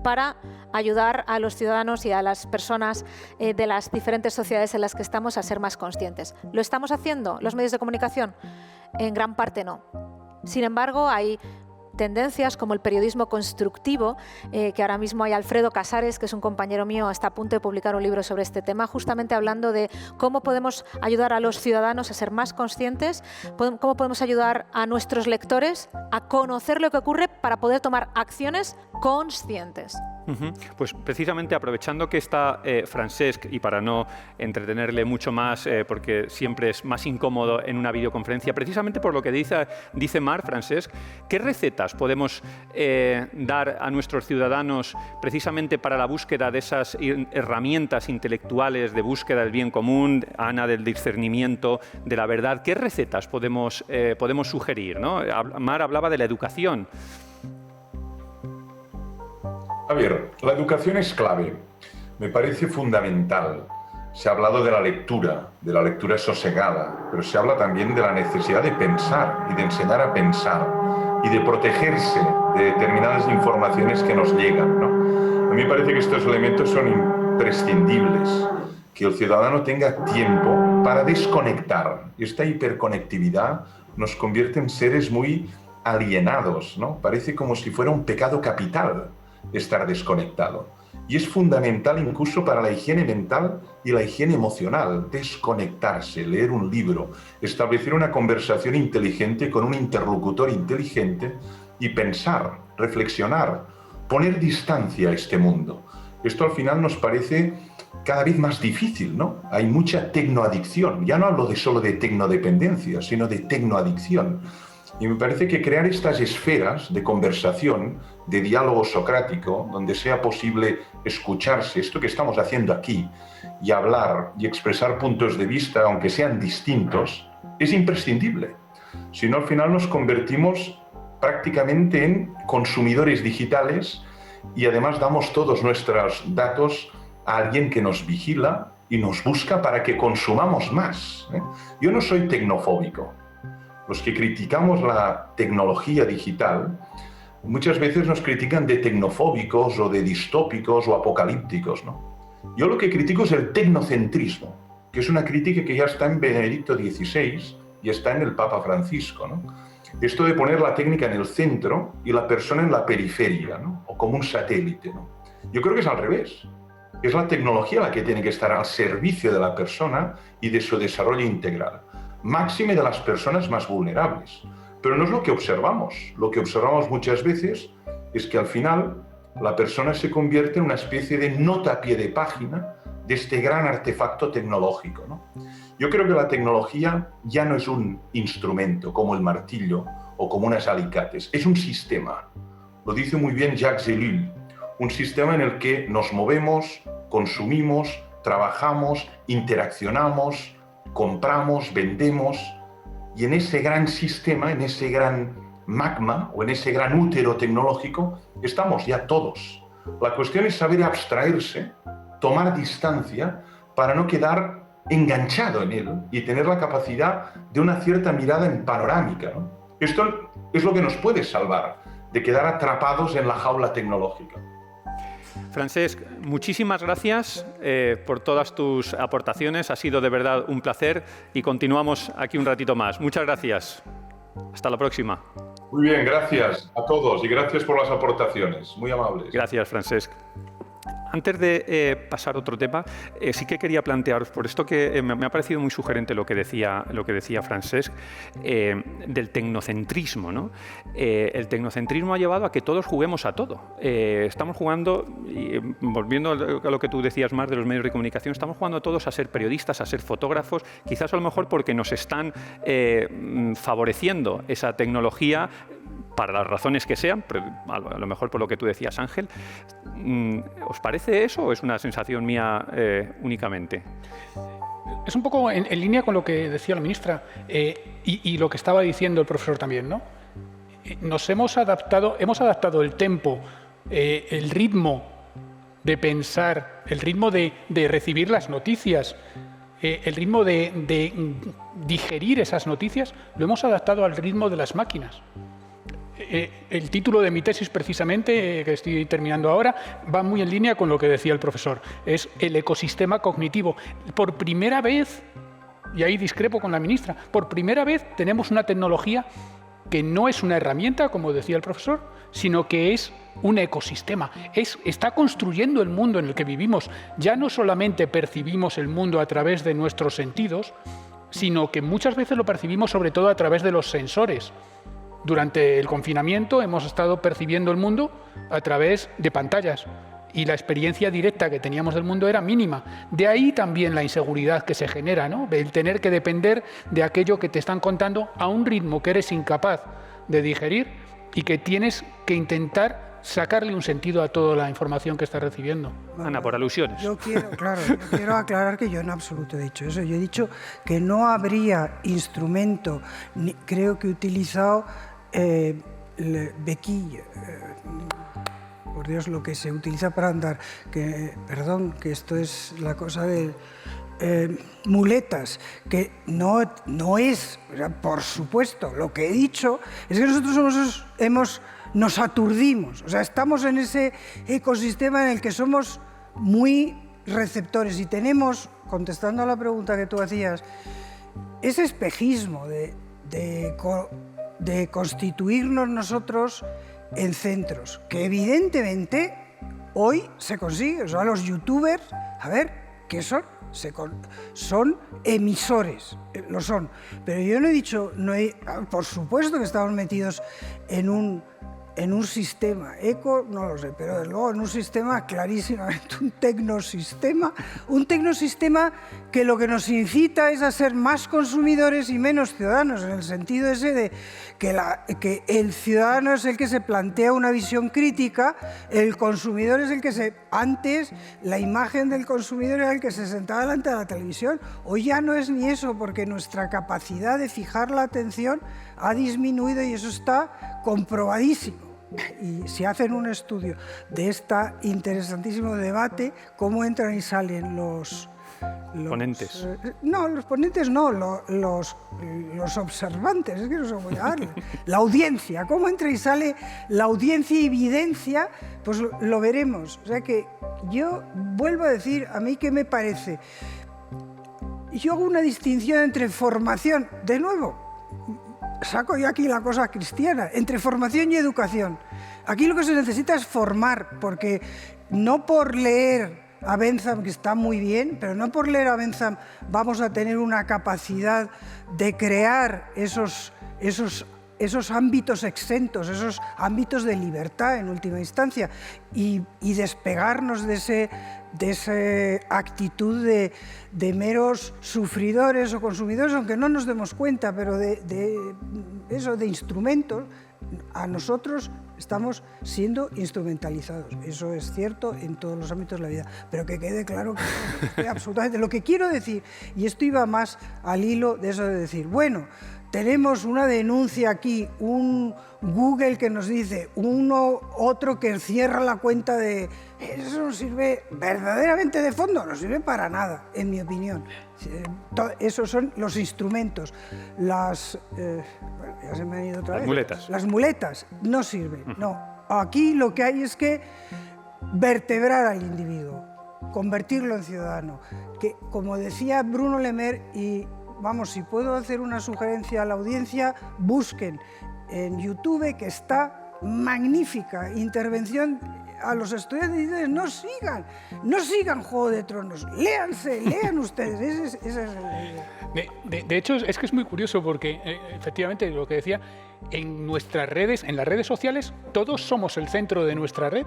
para ayudar a los ciudadanos y a las personas de las diferentes sociedades en las que estamos a ser más conscientes. ¿Lo estamos haciendo los medios de comunicación? En gran parte no. Sin embargo, hay tendencias como el periodismo constructivo, que ahora mismo hay Alfredo Casares, que es un compañero mío, está a punto de publicar un libro sobre este tema, justamente hablando de cómo podemos ayudar a los ciudadanos a ser más conscientes, cómo podemos ayudar a nuestros lectores a conocer lo que ocurre para poder tomar acciones conscientes. Pues precisamente aprovechando que está Francesc, y para no entretenerle mucho más, porque siempre es más incómodo en una videoconferencia, precisamente por lo que dice Mar, Francesc, ¿qué recetas podemos dar a nuestros ciudadanos precisamente para la búsqueda de esas herramientas intelectuales de búsqueda del bien común, Ana, del discernimiento, de la verdad? ¿Qué recetas podemos sugerir, ¿no? Mar hablaba de la educación. A ver, la educación es clave, me parece fundamental. Se ha hablado de la lectura sosegada, pero se habla también de la necesidad de pensar y de enseñar a pensar y de protegerse de determinadas informaciones que nos llegan, ¿no? A mí me parece que estos elementos son imprescindibles, que el ciudadano tenga tiempo para desconectar. Esta hiperconectividad nos convierte en seres muy alienados, ¿no? Parece como si fuera un pecado capital estar desconectado. Y es fundamental incluso para la higiene mental y la higiene emocional, desconectarse, leer un libro, establecer una conversación inteligente con un interlocutor inteligente y pensar, reflexionar, poner distancia a este mundo. Esto al final nos parece cada vez más difícil, ¿no? Hay mucha tecnoadicción. Ya no hablo solo de tecnodependencia, sino de tecnoadicción. Y me parece que crear estas esferas de conversación, de diálogo socrático, donde sea posible escucharse, esto que estamos haciendo aquí, y hablar y expresar puntos de vista, aunque sean distintos, es imprescindible. Si no, al final nos convertimos prácticamente en consumidores digitales y además damos todos nuestros datos a alguien que nos vigila y nos busca para que consumamos más, ¿eh? Yo no soy tecnofóbico. Los que criticamos la tecnología digital muchas veces nos critican de tecnofóbicos o de distópicos o apocalípticos, ¿no? Yo lo que critico es el tecnocentrismo, que es una crítica que ya está en Benedicto XVI y está en el Papa Francisco, ¿no? Esto de poner la técnica en el centro y la persona en la periferia, ¿no? O como un satélite, ¿no? Yo creo que es al revés. Es la tecnología la que tiene que estar al servicio de la persona y de su desarrollo integral. Máxime de las personas más vulnerables. Pero no es lo que observamos. Lo que observamos muchas veces es que al final la persona se convierte en una especie de nota a pie de página de este gran artefacto tecnológico, ¿no? Yo creo que la tecnología ya no es un instrumento como el martillo o como unos alicates, es un sistema. Lo dice muy bien Jacques Ellul, un sistema en el que nos movemos, consumimos, trabajamos, interaccionamos, compramos, vendemos, y en ese gran sistema, en ese gran magma o en ese gran útero tecnológico estamos ya todos. La cuestión es saber abstraerse, tomar distancia para no quedar enganchado en él y tener la capacidad de una cierta mirada en panorámica, ¿no? Esto es lo que nos puede salvar de quedar atrapados en la jaula tecnológica. Francesc, muchísimas gracias por todas tus aportaciones. Ha sido de verdad un placer y continuamos aquí un ratito más. Muchas gracias. Hasta la próxima. Muy bien, gracias a todos y gracias por las aportaciones. Muy amables. Gracias, Francesc. Antes de pasar a otro tema, sí que quería plantearos, por esto que me ha parecido muy sugerente lo que decía Francesc, del tecnocentrismo, ¿no? El tecnocentrismo ha llevado a que todos juguemos a todo. Estamos jugando, y volviendo a lo que tú decías más de los medios de comunicación, estamos jugando todos a ser periodistas, a ser fotógrafos, quizás a lo mejor porque nos están favoreciendo esa tecnología, para las razones que sean, pero a lo mejor por lo que tú decías, Ángel. ¿Os parece eso o es una sensación mía únicamente? Es un poco en línea con lo que decía la ministra y lo que estaba diciendo el profesor también, ¿no? Hemos adaptado el tempo, el ritmo de pensar, el ritmo de recibir las noticias, el ritmo de digerir esas noticias, lo hemos adaptado al ritmo de las máquinas. El título de mi tesis, precisamente, que estoy terminando ahora, va muy en línea con lo que decía el profesor. Es el ecosistema cognitivo. Por primera vez, y ahí discrepo con la ministra, por primera vez tenemos una tecnología que no es una herramienta, como decía el profesor, sino que es un ecosistema. Está construyendo el mundo en el que vivimos. Ya no solamente percibimos el mundo a través de nuestros sentidos, sino que muchas veces lo percibimos sobre todo a través de los sensores. Durante el confinamiento hemos estado percibiendo el mundo a través de pantallas y la experiencia directa que teníamos del mundo era mínima. De ahí también la inseguridad que se genera, ¿no? El tener que depender de aquello que te están contando a un ritmo que eres incapaz de digerir y que tienes que intentar sacarle un sentido a toda la información que estás recibiendo. Ana, por alusiones. Yo quiero aclarar que yo en absoluto he dicho eso. Yo he dicho que no habría instrumento, creo que he utilizado bequilla, por Dios, lo que se utiliza para andar, perdón, que esto es la cosa de muletas, que no es, por supuesto, lo que he dicho es que nosotros nos aturdimos, o sea, estamos en ese ecosistema en el que somos muy receptores y tenemos, contestando a la pregunta que tú hacías, ese espejismo de constituirnos nosotros en centros, que evidentemente hoy se consigue. O sea, los youtubers, a ver, ¿qué son? Son emisores, lo son. Pero yo no he dicho, por supuesto que estamos metidos en un sistema, no lo sé, pero desde luego en un sistema clarísimamente, un tecnosistema que lo que nos incita es a ser más consumidores y menos ciudadanos, en el sentido ese de que el ciudadano es el que se plantea una visión crítica, el consumidor es el que antes la imagen del consumidor era el que se sentaba delante de la televisión. Hoy ya no es ni eso, porque nuestra capacidad de fijar la atención ha disminuido y eso está comprobadísimo. Y si hacen un estudio de este interesantísimo debate, cómo entran y salen los ponentes. No, los ponentes no, los observantes, es que no sé cómo llamarle. La audiencia, cómo entra y sale la audiencia y evidencia, pues lo veremos. O sea que yo vuelvo a decir, a mí qué me parece. Yo hago una distinción entre formación, de nuevo, saco yo aquí la cosa cristiana, entre formación y educación. Aquí lo que se necesita es formar, porque no por leer a Bentham, que está muy bien, pero no por leer a Bentham vamos a tener una capacidad de crear esos ámbitos exentos, esos ámbitos de libertad en última instancia y despegarnos de esa actitud de meros sufridores o consumidores, aunque no nos demos cuenta, pero de instrumentos. A nosotros estamos siendo instrumentalizados. Eso es cierto en todos los ámbitos de la vida. Pero que quede claro que absolutamente lo que quiero decir, y esto iba más al hilo de eso de decir, bueno, tenemos una denuncia aquí, un Google que nos dice, otro que cierra la cuenta de... Eso no sirve verdaderamente de fondo, no sirve para nada, en mi opinión. Esos son los instrumentos. Ya se me han ido otra vez. Las muletas. Las muletas no sirven, no. Aquí lo que hay es que vertebrar al individuo, convertirlo en ciudadano. Que, como decía Bruno Le Maire, y vamos, si puedo hacer una sugerencia a la audiencia, busquen en YouTube, que está magnífica intervención a los estudiantes, y dicen, no sigan Juego de Tronos, lean ustedes. De hecho, es que es muy curioso porque, efectivamente, lo que decía, en nuestras redes, en las redes sociales, todos somos el centro de nuestra red.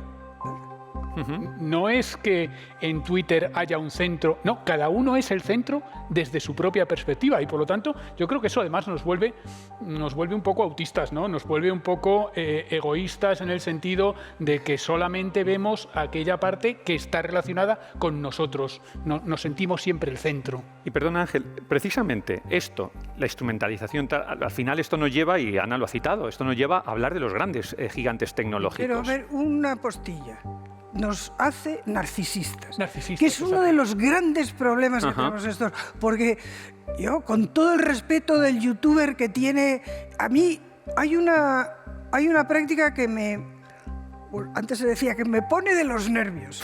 No es que en Twitter haya un centro, no, cada uno es el centro desde su propia perspectiva, y por lo tanto yo creo que eso además nos vuelve un poco autistas, ¿no? Nos vuelve un poco egoístas, en el sentido de que solamente vemos aquella parte que está relacionada con nosotros, nos sentimos siempre el centro. Y perdona, Ángel, precisamente esto, la instrumentalización, al final esto nos lleva, y Ana lo ha citado, esto nos lleva a hablar de los grandes gigantes tecnológicos. Pero a ver, una postilla. Nos hace narcisistas, que es uno exacto. de los grandes problemas que tenemos estos, porque yo, con todo el respeto del youtuber que tiene, a mí hay una práctica que antes se decía, que me pone de los nervios,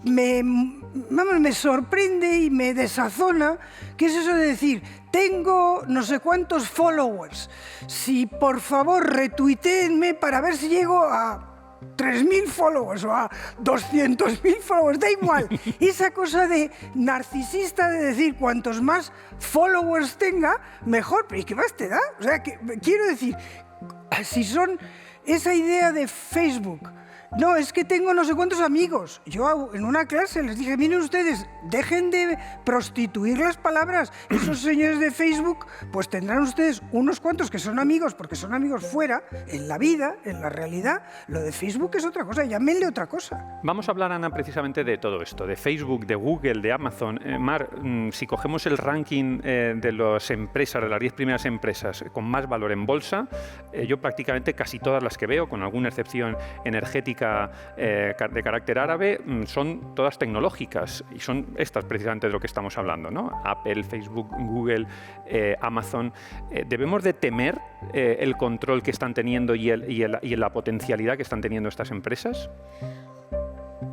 me sorprende y me desazona, que es eso de decir, tengo no sé cuántos followers, si por favor retuiteenme para ver si llego a 3.000 followers o a 200.000 followers, da igual. Esa cosa de narcisista de decir, cuantos más followers tenga, mejor. Pero ¿y qué más te da? O sea, quiero decir, si son esa idea de Facebook, no, es que tengo no sé cuántos amigos. Yo en una clase les dije, miren ustedes, dejen de prostituir las palabras. Esos señores de Facebook, pues tendrán ustedes unos cuantos que son amigos, porque son amigos fuera, en la vida, en la realidad. Lo de Facebook es otra cosa, llámenle otra cosa. Vamos a hablar, Ana, precisamente de todo esto, de Facebook, de Google, de Amazon. Mar, si cogemos el ranking de las empresas, de las 10 primeras empresas con más valor en bolsa, yo prácticamente casi todas las que veo, con alguna excepción energética de carácter árabe, son todas tecnológicas, y son estas precisamente de lo que estamos hablando, ¿no? Apple, Facebook, Google, Amazon. ¿Debemos de temer el control que están teniendo y la potencialidad que están teniendo estas empresas?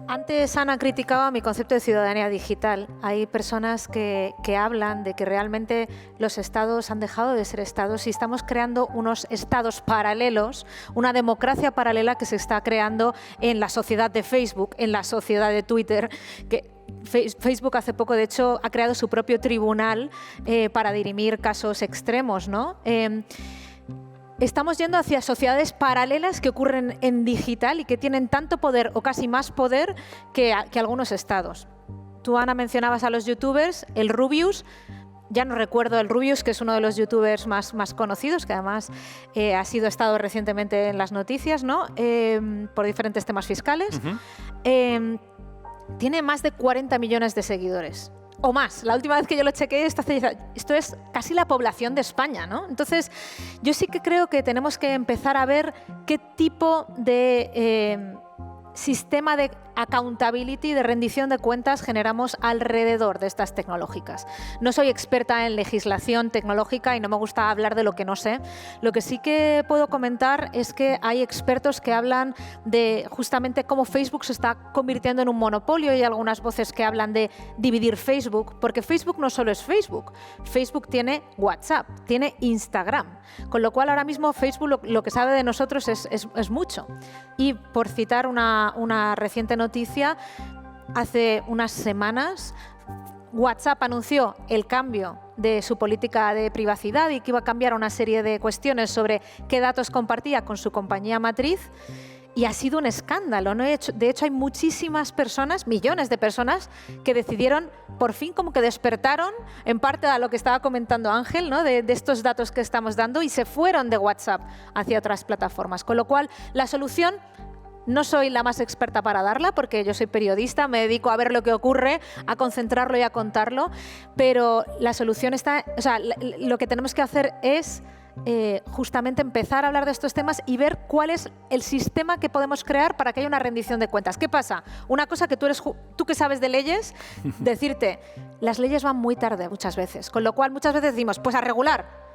Antes Ana criticaba mi concepto de ciudadanía digital. Hay personas que hablan de que realmente los estados han dejado de ser estados y estamos creando unos estados paralelos, una democracia paralela que se está creando en la sociedad de Facebook, en la sociedad de Twitter, que Facebook hace poco, de hecho, ha creado su propio tribunal para dirimir casos extremos, ¿no? Estamos yendo hacia sociedades paralelas que ocurren en digital y que tienen tanto poder o casi más poder que algunos estados. Tú, Ana, mencionabas a los youtubers, el Rubius. Ya no recuerdo el Rubius, que es uno de los youtubers más conocidos, que además ha estado recientemente en las noticias, ¿no? Por diferentes temas fiscales. Tiene más de 40 millones de seguidores. O más. La última vez que yo lo chequeé, esto es casi la población de España, ¿no? Entonces, yo sí que creo que tenemos que empezar a ver qué tipo de sistema de accountability, de rendición de cuentas, generamos alrededor de estas tecnológicas. No soy experta en legislación tecnológica y no me gusta hablar de lo que no sé. Lo que sí que puedo comentar es que hay expertos que hablan de justamente cómo Facebook se está convirtiendo en un monopolio, y algunas voces que hablan de dividir Facebook, porque Facebook no solo es Facebook. Facebook tiene WhatsApp, tiene Instagram, con lo cual ahora mismo Facebook lo que sabe de nosotros es mucho. Y por citar una reciente noticia, hace unas semanas WhatsApp anunció el cambio de su política de privacidad y que iba a cambiar una serie de cuestiones sobre qué datos compartía con su compañía matriz, y ha sido un escándalo, ¿no? De hecho, hay muchísimas personas, millones de personas, que decidieron, por fin como que despertaron, en parte a lo que estaba comentando Ángel, ¿no? de estos datos que estamos dando, y se fueron de WhatsApp hacia otras plataformas. Con lo cual, la solución... No soy la más experta para darla, porque yo soy periodista, me dedico a ver lo que ocurre, a concentrarlo y a contarlo, pero la solución está... O sea, lo que tenemos que hacer es justamente empezar a hablar de estos temas y ver cuál es el sistema que podemos crear para que haya una rendición de cuentas. ¿Qué pasa? Una cosa que tú que sabes de leyes, decirte, las leyes van muy tarde muchas veces, con lo cual muchas veces decimos, pues a regular.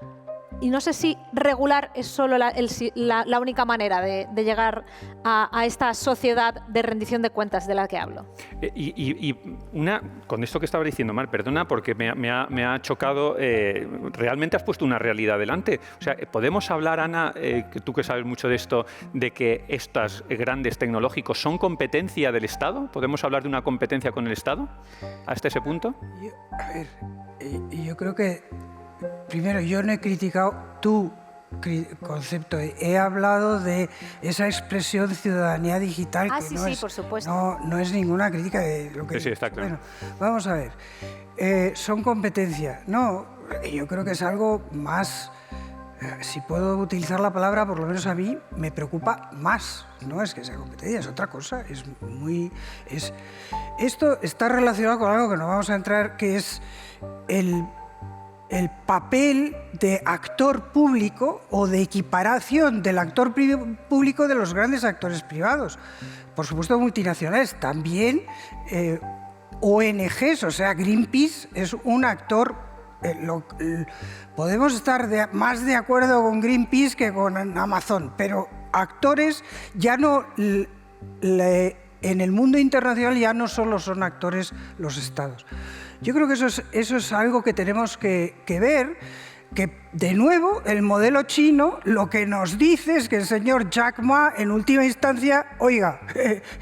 Y no sé si regular es solo la única manera de llegar a esta sociedad de rendición de cuentas de la que hablo. Con esto que estaba diciendo, Mar, perdona, porque me ha chocado, realmente has puesto una realidad delante. O sea, ¿podemos hablar, Ana, tú que sabes mucho de esto, de que estos grandes tecnológicos son competencia del Estado? ¿Podemos hablar de una competencia con el Estado hasta ese punto? Yo creo que... Primero, yo no he criticado tu concepto, he hablado de esa expresión ciudadanía digital que sí, no, sí, es, por supuesto. no es ninguna crítica de lo que... Sí, está claro. Bueno, vamos a ver, son competencia. No, yo creo que es algo más, si puedo utilizar la palabra, por lo menos a mí me preocupa más. No es que sea competencia, es otra cosa, esto está relacionado con algo que no vamos a entrar, que es el papel de actor público o de equiparación del actor público de los grandes actores privados. Por supuesto, multinacionales, también ONGs, o sea, Greenpeace es un actor. Podemos estar más de acuerdo con Greenpeace que con Amazon, pero actores ya no... En el mundo internacional ya no solo son actores los estados. Yo creo que eso es algo que tenemos que ver, que de nuevo el modelo chino lo que nos dice es que el señor Jack Ma en última instancia, oiga,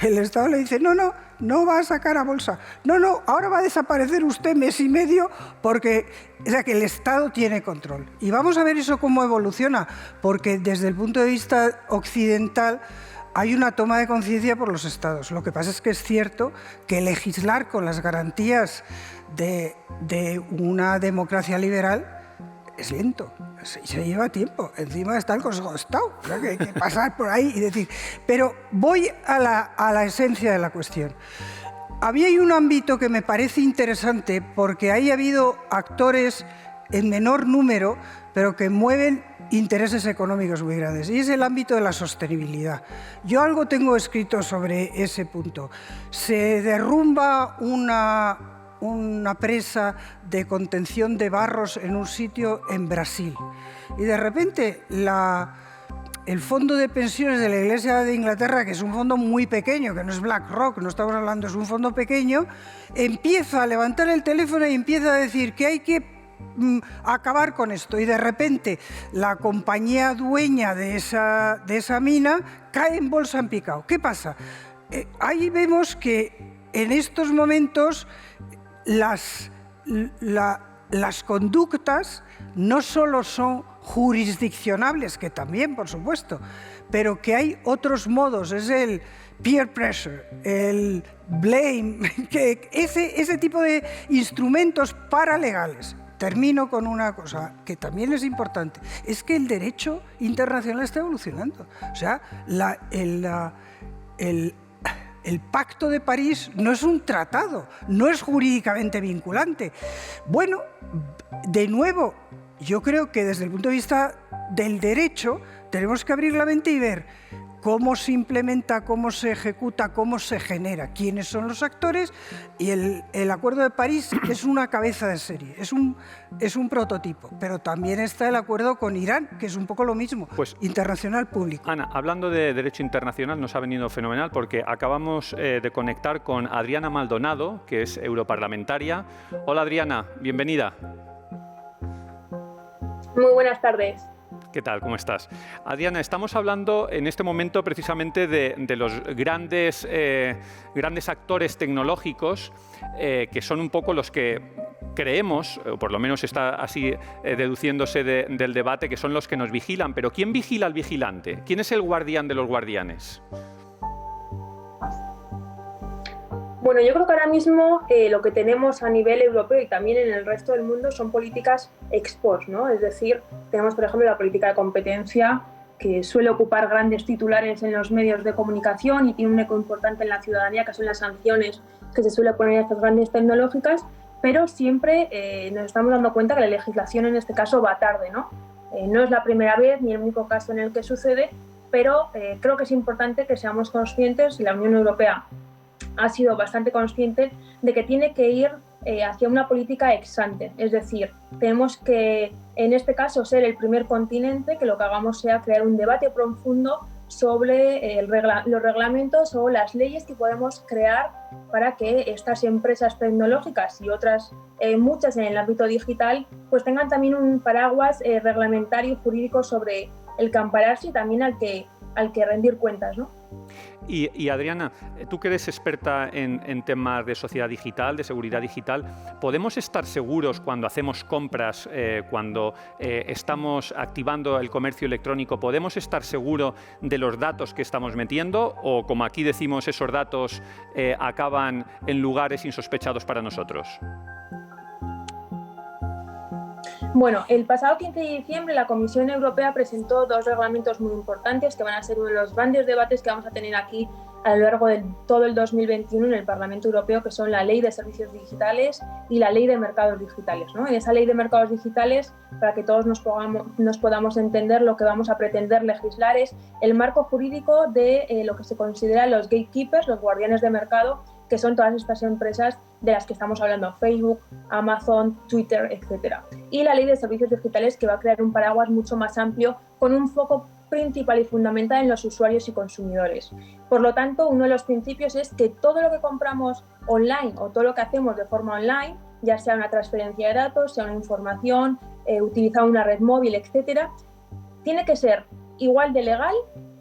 el Estado le dice, no va a sacar a bolsa, no, ahora va a desaparecer usted mes y medio porque o sea, que el Estado tiene control. Y vamos a ver eso cómo evoluciona, porque desde el punto de vista occidental hay una toma de conciencia por los estados. Lo que pasa es que es cierto que legislar con las garantías de una democracia liberal es lento, se lleva tiempo. Encima está el Consejo de Estado, o sea, que hay que pasar por ahí y decir... Pero voy a la esencia de la cuestión. Había un ámbito que me parece interesante porque ahí ha habido actores en menor número, pero que mueven intereses económicos muy grandes, y es el ámbito de la sostenibilidad. Yo algo tengo escrito sobre ese punto. Se derrumba una presa de contención de barros en un sitio en Brasil, y de repente el fondo de pensiones de la Iglesia de Inglaterra, que es un fondo muy pequeño, que no es BlackRock, no estamos hablando, es un fondo pequeño, empieza a levantar el teléfono y empieza a decir que hay que acabar con esto, y de repente la compañía dueña de esa mina cae en bolsa en picado. ¿Qué pasa? Ahí vemos que en estos momentos las conductas no solo son jurisdiccionables, que también, por supuesto, pero que hay otros modos, es el peer pressure, el blame, que ese tipo de instrumentos paralegales. Termino con una cosa que también es importante, es que el derecho internacional está evolucionando. O sea, el Pacto de París no es un tratado, no es jurídicamente vinculante. Bueno, de nuevo, yo creo que desde el punto de vista del derecho tenemos que abrir la mente y ver cómo se implementa, cómo se ejecuta, cómo se genera, quiénes son los actores, y el Acuerdo de París es una cabeza de serie, es un prototipo, pero también está el acuerdo con Irán, que es un poco lo mismo, pues, internacional público. Ana, hablando de derecho internacional, nos ha venido fenomenal porque acabamos de conectar con Adriana Maldonado, que es europarlamentaria. Hola Adriana, bienvenida. Muy buenas tardes. ¿Qué tal? ¿Cómo estás? Adriana, estamos hablando en este momento precisamente de los grandes actores tecnológicos que son un poco los que creemos, o por lo menos está así deduciéndose del debate, que son los que nos vigilan. Pero ¿quién vigila al vigilante? ¿Quién es el guardián de los guardianes? Bueno, yo creo que ahora mismo lo que tenemos a nivel europeo y también en el resto del mundo son políticas ex post, ¿no? Es decir, tenemos, por ejemplo, la política de competencia, que suele ocupar grandes titulares en los medios de comunicación y tiene un eco importante en la ciudadanía, que son las sanciones que se suele poner a estas grandes tecnológicas, pero siempre nos estamos dando cuenta que la legislación en este caso va tarde, ¿no? No es la primera vez ni el único caso en el que sucede, pero creo que es importante que seamos conscientes, y la Unión Europea ha sido bastante consciente de que tiene que ir hacia una política ex ante. Es decir, tenemos que, en este caso, ser el primer continente que lo que hagamos sea crear un debate profundo sobre los reglamentos o las leyes que podemos crear para que estas empresas tecnológicas y otras muchas en el ámbito digital pues tengan también un paraguas reglamentario y jurídico sobre el que ampararse y también al que rendir cuentas, ¿no? Y Adriana, tú que eres experta en temas de sociedad digital, de seguridad digital, ¿podemos estar seguros cuando hacemos compras, cuando estamos activando el comercio electrónico, podemos estar seguros de los datos que estamos metiendo o, como aquí decimos, esos datos acaban en lugares insospechados para nosotros? Bueno, el pasado 15 de diciembre la Comisión Europea presentó dos reglamentos muy importantes que van a ser uno de los grandes debates que vamos a tener aquí a lo largo de todo el 2021 en el Parlamento Europeo, que son la Ley de Servicios Digitales y la Ley de Mercados Digitales, ¿no? En esa Ley de Mercados Digitales, para que todos nos podamos entender, lo que vamos a pretender legislar es el marco jurídico de lo que se considera los gatekeepers, los guardianes de mercado, que son todas estas empresas de las que estamos hablando, Facebook, Amazon, Twitter, etc. Y la Ley de Servicios Digitales, que va a crear un paraguas mucho más amplio con un foco principal y fundamental en los usuarios y consumidores. Por lo tanto, uno de los principios es que todo lo que compramos online o todo lo que hacemos de forma online, ya sea una transferencia de datos, sea una información, utilizar una red móvil, etc., tiene que ser igual de legal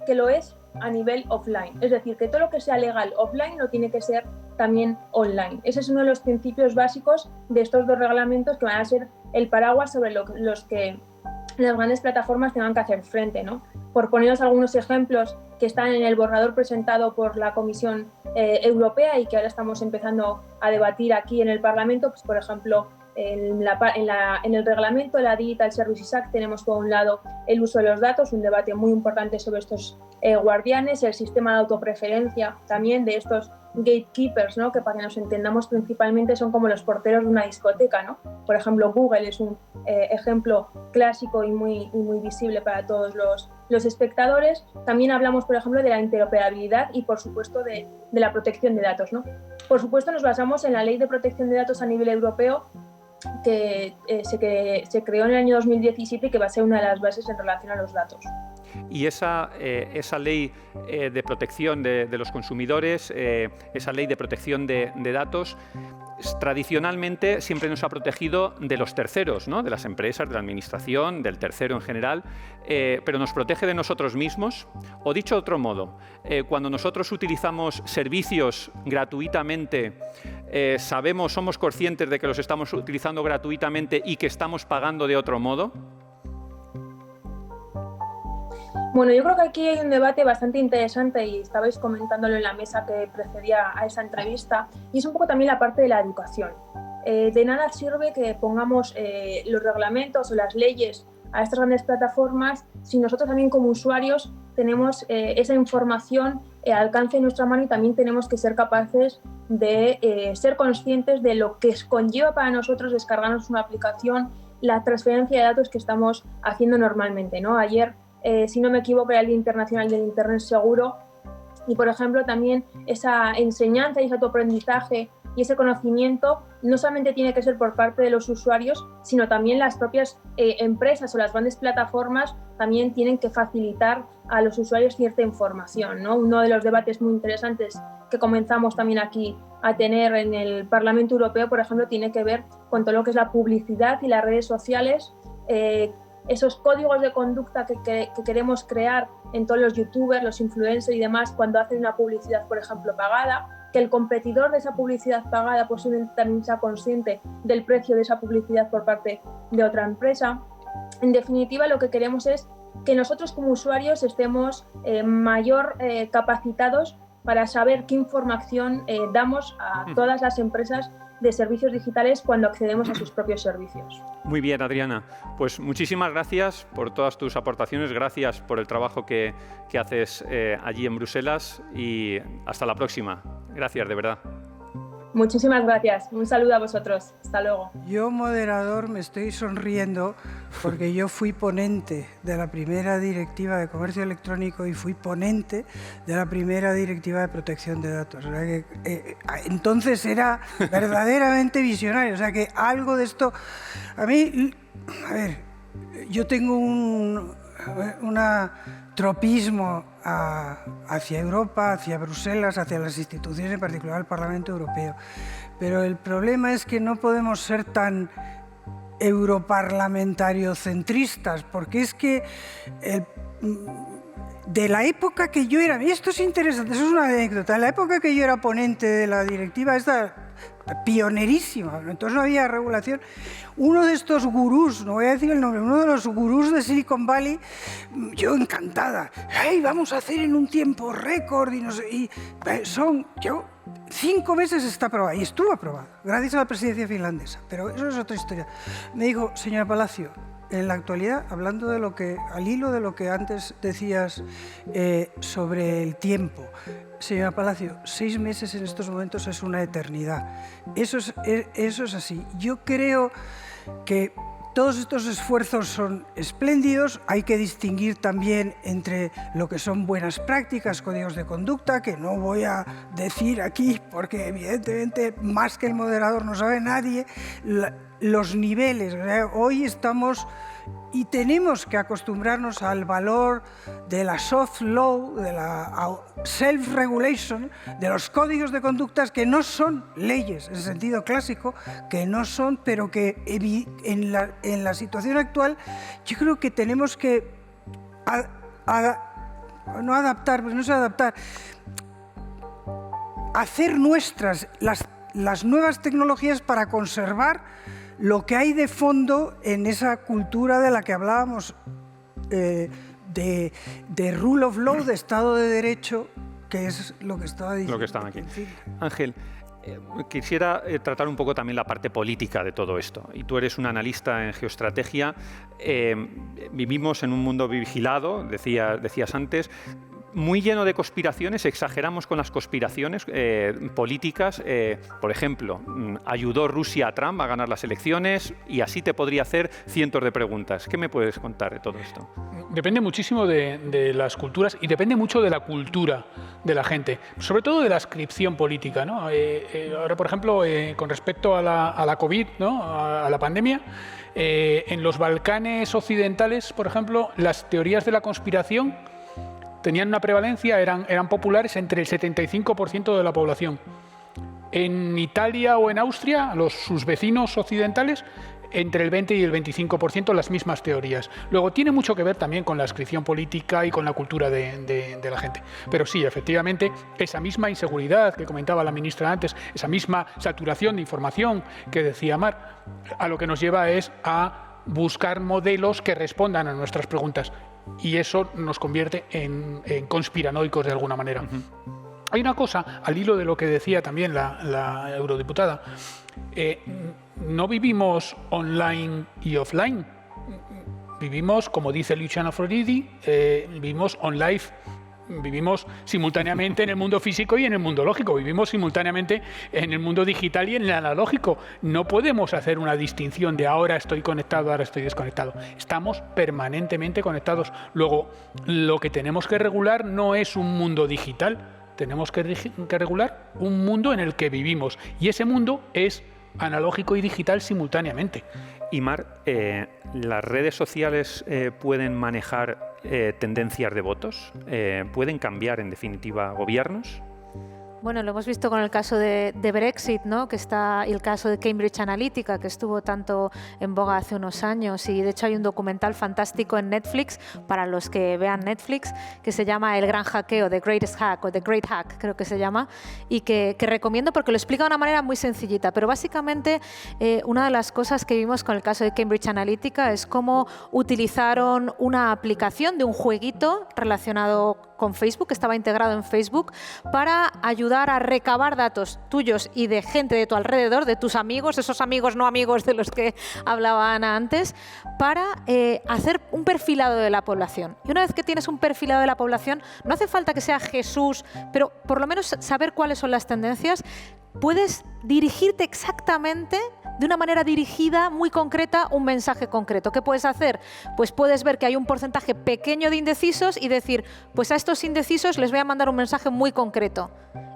que lo es a nivel offline. Es decir, que todo lo que sea legal offline lo tiene que ser también online. Ese es uno de los principios básicos de estos dos reglamentos que van a ser el paraguas sobre los que las grandes plataformas tengan que hacer frente, ¿no? Por poneros algunos ejemplos que están en el borrador presentado por la Comisión Europea y que ahora estamos empezando a debatir aquí en el Parlamento, pues por ejemplo, en el reglamento de la Digital Services Act tenemos por un lado el uso de los datos, un debate muy importante sobre estos guardianes, el sistema de autopreferencia también de estos gatekeepers, ¿no? Que para que nos entendamos principalmente son como los porteros de una discoteca, ¿no? Por ejemplo, Google es un ejemplo clásico y muy visible para todos los espectadores. También hablamos, por ejemplo, de la interoperabilidad y, por supuesto, de la protección de datos, ¿no? Por supuesto, nos basamos en la Ley de Protección de Datos a nivel europeo, que se creó en el año 2017 y que va a ser una de las bases en relación a los datos. Y esa ley de protección de los consumidores, esa ley de protección de datos, tradicionalmente siempre nos ha protegido de los terceros, ¿no? De las empresas, de la administración, del tercero en general, pero nos protege de nosotros mismos. O dicho de otro modo, cuando nosotros utilizamos servicios gratuitamente, somos conscientes de que los estamos utilizando gratuitamente y que estamos pagando de otro modo. Bueno, yo creo que aquí hay un debate bastante interesante y estabais comentándolo en la mesa que precedía a esa entrevista, y es un poco también la parte de la educación. De nada sirve que pongamos los reglamentos o las leyes a estas grandes plataformas si nosotros también como usuarios tenemos esa información al alcance de nuestra mano y también tenemos que ser capaces de ser conscientes de lo que conlleva para nosotros descargarnos una aplicación, la transferencia de datos que estamos haciendo normalmente, ¿no? Ayer, si no me equivoco, era el Día Internacional del Internet Seguro y, por ejemplo, también esa enseñanza y ese autoaprendizaje y ese conocimiento no solamente tiene que ser por parte de los usuarios, sino también las propias empresas o las grandes plataformas también tienen que facilitar a los usuarios cierta información, ¿no? Uno de los debates muy interesantes que comenzamos también aquí a tener en el Parlamento Europeo, por ejemplo, tiene que ver con todo lo que es la publicidad y las redes sociales, esos códigos de conducta que queremos crear en todos los youtubers, los influencers y demás cuando hacen una publicidad, por ejemplo, pagada, que el competidor de esa publicidad pagada posiblemente también sea consciente del precio de esa publicidad por parte de otra empresa. En definitiva, lo que queremos es que nosotros como usuarios estemos mayor capacitados para saber qué información damos a todas las empresas de servicios digitales cuando accedemos a sus propios servicios. Muy bien, Adriana. Pues muchísimas gracias por todas tus aportaciones, gracias por el trabajo que haces allí en Bruselas y hasta la próxima. Gracias, de verdad. Muchísimas gracias. Un saludo a vosotros. Hasta luego. Yo, moderador, me estoy sonriendo porque yo fui ponente de la primera directiva de comercio electrónico y fui ponente de la primera directiva de protección de datos. O sea que, entonces era verdaderamente visionario. O sea que algo de esto... A mí, a ver, yo tengo un tropismo hacia Europa, hacia Bruselas, hacia las instituciones, en particular el Parlamento Europeo. Pero el problema es que no podemos ser tan europarlamentariocentristas, porque es que de la época que yo era, y esto es interesante, eso es una anécdota, en la época que yo era ponente de la directiva esta, pionerísima, entonces no había regulación, uno de estos gurús, no voy a decir el nombre, uno de los gurús de Silicon Valley, yo encantada, ¡ay, vamos a hacer en un tiempo récord! Y, no sé, y son, yo, 5 meses está aprobada, y estuvo aprobada, gracias a la presidencia finlandesa, pero eso es otra historia. Me dijo, señora Palacio, en la actualidad, hablando de lo que, al hilo de lo que antes decías sobre el tiempo, señora Palacio, 6 meses en estos momentos es una eternidad. Eso es así. Yo creo que todos estos esfuerzos son espléndidos. Hay que distinguir también entre lo que son buenas prácticas, códigos de conducta, que no voy a decir aquí porque evidentemente más que el moderador no sabe nadie, los niveles. Hoy estamos y tenemos que acostumbrarnos al valor de la soft law, de la self-regulation, de los códigos de conductas que no son leyes en sentido clásico, que no son, pero que en la situación actual yo creo que tenemos que no adaptar, pues no sé adaptar, hacer nuestras las nuevas tecnologías para conservar lo que hay de fondo en esa cultura de la que hablábamos, de rule of law, de Estado de Derecho, que es lo que estaba diciendo. Lo que están aquí. Ángel, quisiera tratar un poco también la parte política de todo esto. Y tú eres un analista en geoestrategia. Vivimos en un mundo vigilado, decías antes, muy lleno de conspiraciones, exageramos con las conspiraciones políticas. Por ejemplo, ayudó Rusia a Trump a ganar las elecciones y así te podría hacer cientos de preguntas. ¿Qué me puedes contar de todo esto? Depende muchísimo de las culturas y depende mucho de la cultura de la gente, sobre todo de la ascripción política, ¿no? Ahora, por ejemplo, con respecto a la COVID, ¿no? a la pandemia, en los Balcanes occidentales, por ejemplo, las teorías de la conspiración tenían una prevalencia, eran populares entre el 75% de la población. En Italia o en Austria, sus vecinos occidentales, entre el 20 y el 25% las mismas teorías. Luego, tiene mucho que ver también con la adscripción política y con la cultura de la gente. Pero sí, efectivamente, esa misma inseguridad que comentaba la ministra antes, esa misma saturación de información que decía Mar, a lo que nos lleva es a buscar modelos que respondan a nuestras preguntas. Y eso nos convierte en conspiranoicos de alguna manera. Hay una cosa, al hilo de lo que decía también la eurodiputada, no vivimos online y offline, vivimos, como dice Luciano Floridi, vivimos online. Vivimos simultáneamente en el mundo físico y en el mundo lógico. Vivimos simultáneamente en el mundo digital y en el analógico. No podemos hacer una distinción de ahora estoy conectado, ahora estoy desconectado. Estamos permanentemente conectados. Luego, lo que tenemos que regular no es un mundo digital. Tenemos que regular un mundo en el que vivimos. Y ese mundo es analógico y digital simultáneamente. Y Mar, ¿las redes sociales pueden manejar tendencias de votos? ¿Pueden cambiar, en definitiva, gobiernos? Bueno, lo hemos visto con el caso de Brexit, ¿no? Que está, y el caso de Cambridge Analytica, que estuvo tanto en boga hace unos años, y de hecho hay un documental fantástico en Netflix, para los que vean Netflix, que se llama El Gran Hackeo, The Greatest Hack, o The Great Hack, creo que se llama, y que recomiendo porque lo explica de una manera muy sencillita, pero básicamente una de las cosas que vimos con el caso de Cambridge Analytica es cómo utilizaron una aplicación de un jueguito relacionado con Facebook, que estaba integrado en Facebook, para ayudar a recabar datos tuyos y de gente de tu alrededor, de tus amigos, esos amigos no amigos de los que hablaba Ana antes, para hacer un perfilado de la población. Y una vez que tienes un perfilado de la población, no hace falta que sea Jesús, pero por lo menos saber cuáles son las tendencias, puedes dirigirte exactamente, de una manera dirigida, muy concreta, un mensaje concreto. ¿Qué puedes hacer? Pues puedes ver que hay un porcentaje pequeño de indecisos y decir, pues a estos indecisos les voy a mandar un mensaje muy concreto.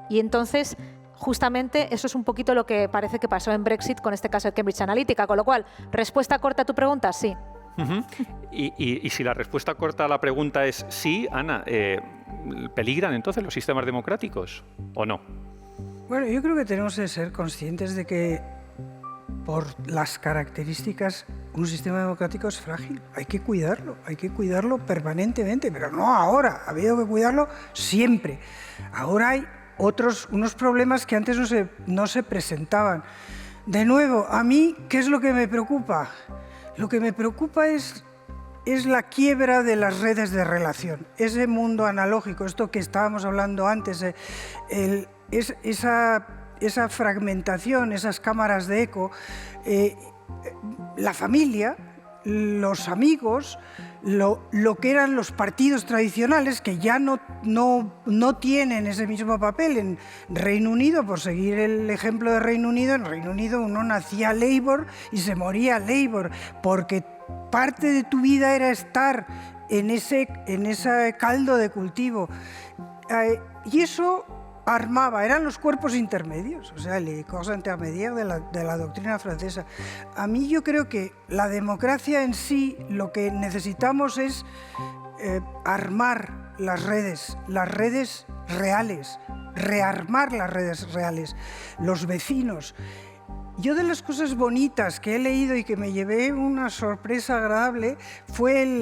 Y entonces, justamente, eso es un poquito lo que parece que pasó en Brexit con este caso de Cambridge Analytica. Con lo cual, respuesta corta a tu pregunta, sí. Y si la respuesta corta a la pregunta es sí, Ana, ¿peligran entonces los sistemas democráticos o no? Bueno, yo creo que tenemos que ser conscientes de que por las características un sistema democrático es frágil. Hay que cuidarlo permanentemente, pero no ahora, ha habido que cuidarlo siempre. Ahora hay unos problemas que antes no se presentaban. De nuevo, a mí, ¿qué es lo que me preocupa? Lo que me preocupa es la quiebra de las redes de relación, ese mundo analógico, esto que estábamos hablando antes, esa fragmentación, esas cámaras de eco, la familia, los amigos, lo que eran los partidos tradicionales, que ya no tienen ese mismo papel. En Reino Unido, por seguir el ejemplo de Reino Unido, en Reino Unido uno nacía Labour y se moría Labour, porque parte de tu vida era estar en ese caldo de cultivo. Y eso eran los cuerpos intermedios, o sea, les causes intermédiaires de la doctrina francesa. A mí yo creo que la democracia en sí, lo que necesitamos es armar las redes reales, rearmar las redes reales, los vecinos. Yo, de las cosas bonitas que he leído y que me llevé una sorpresa agradable, fue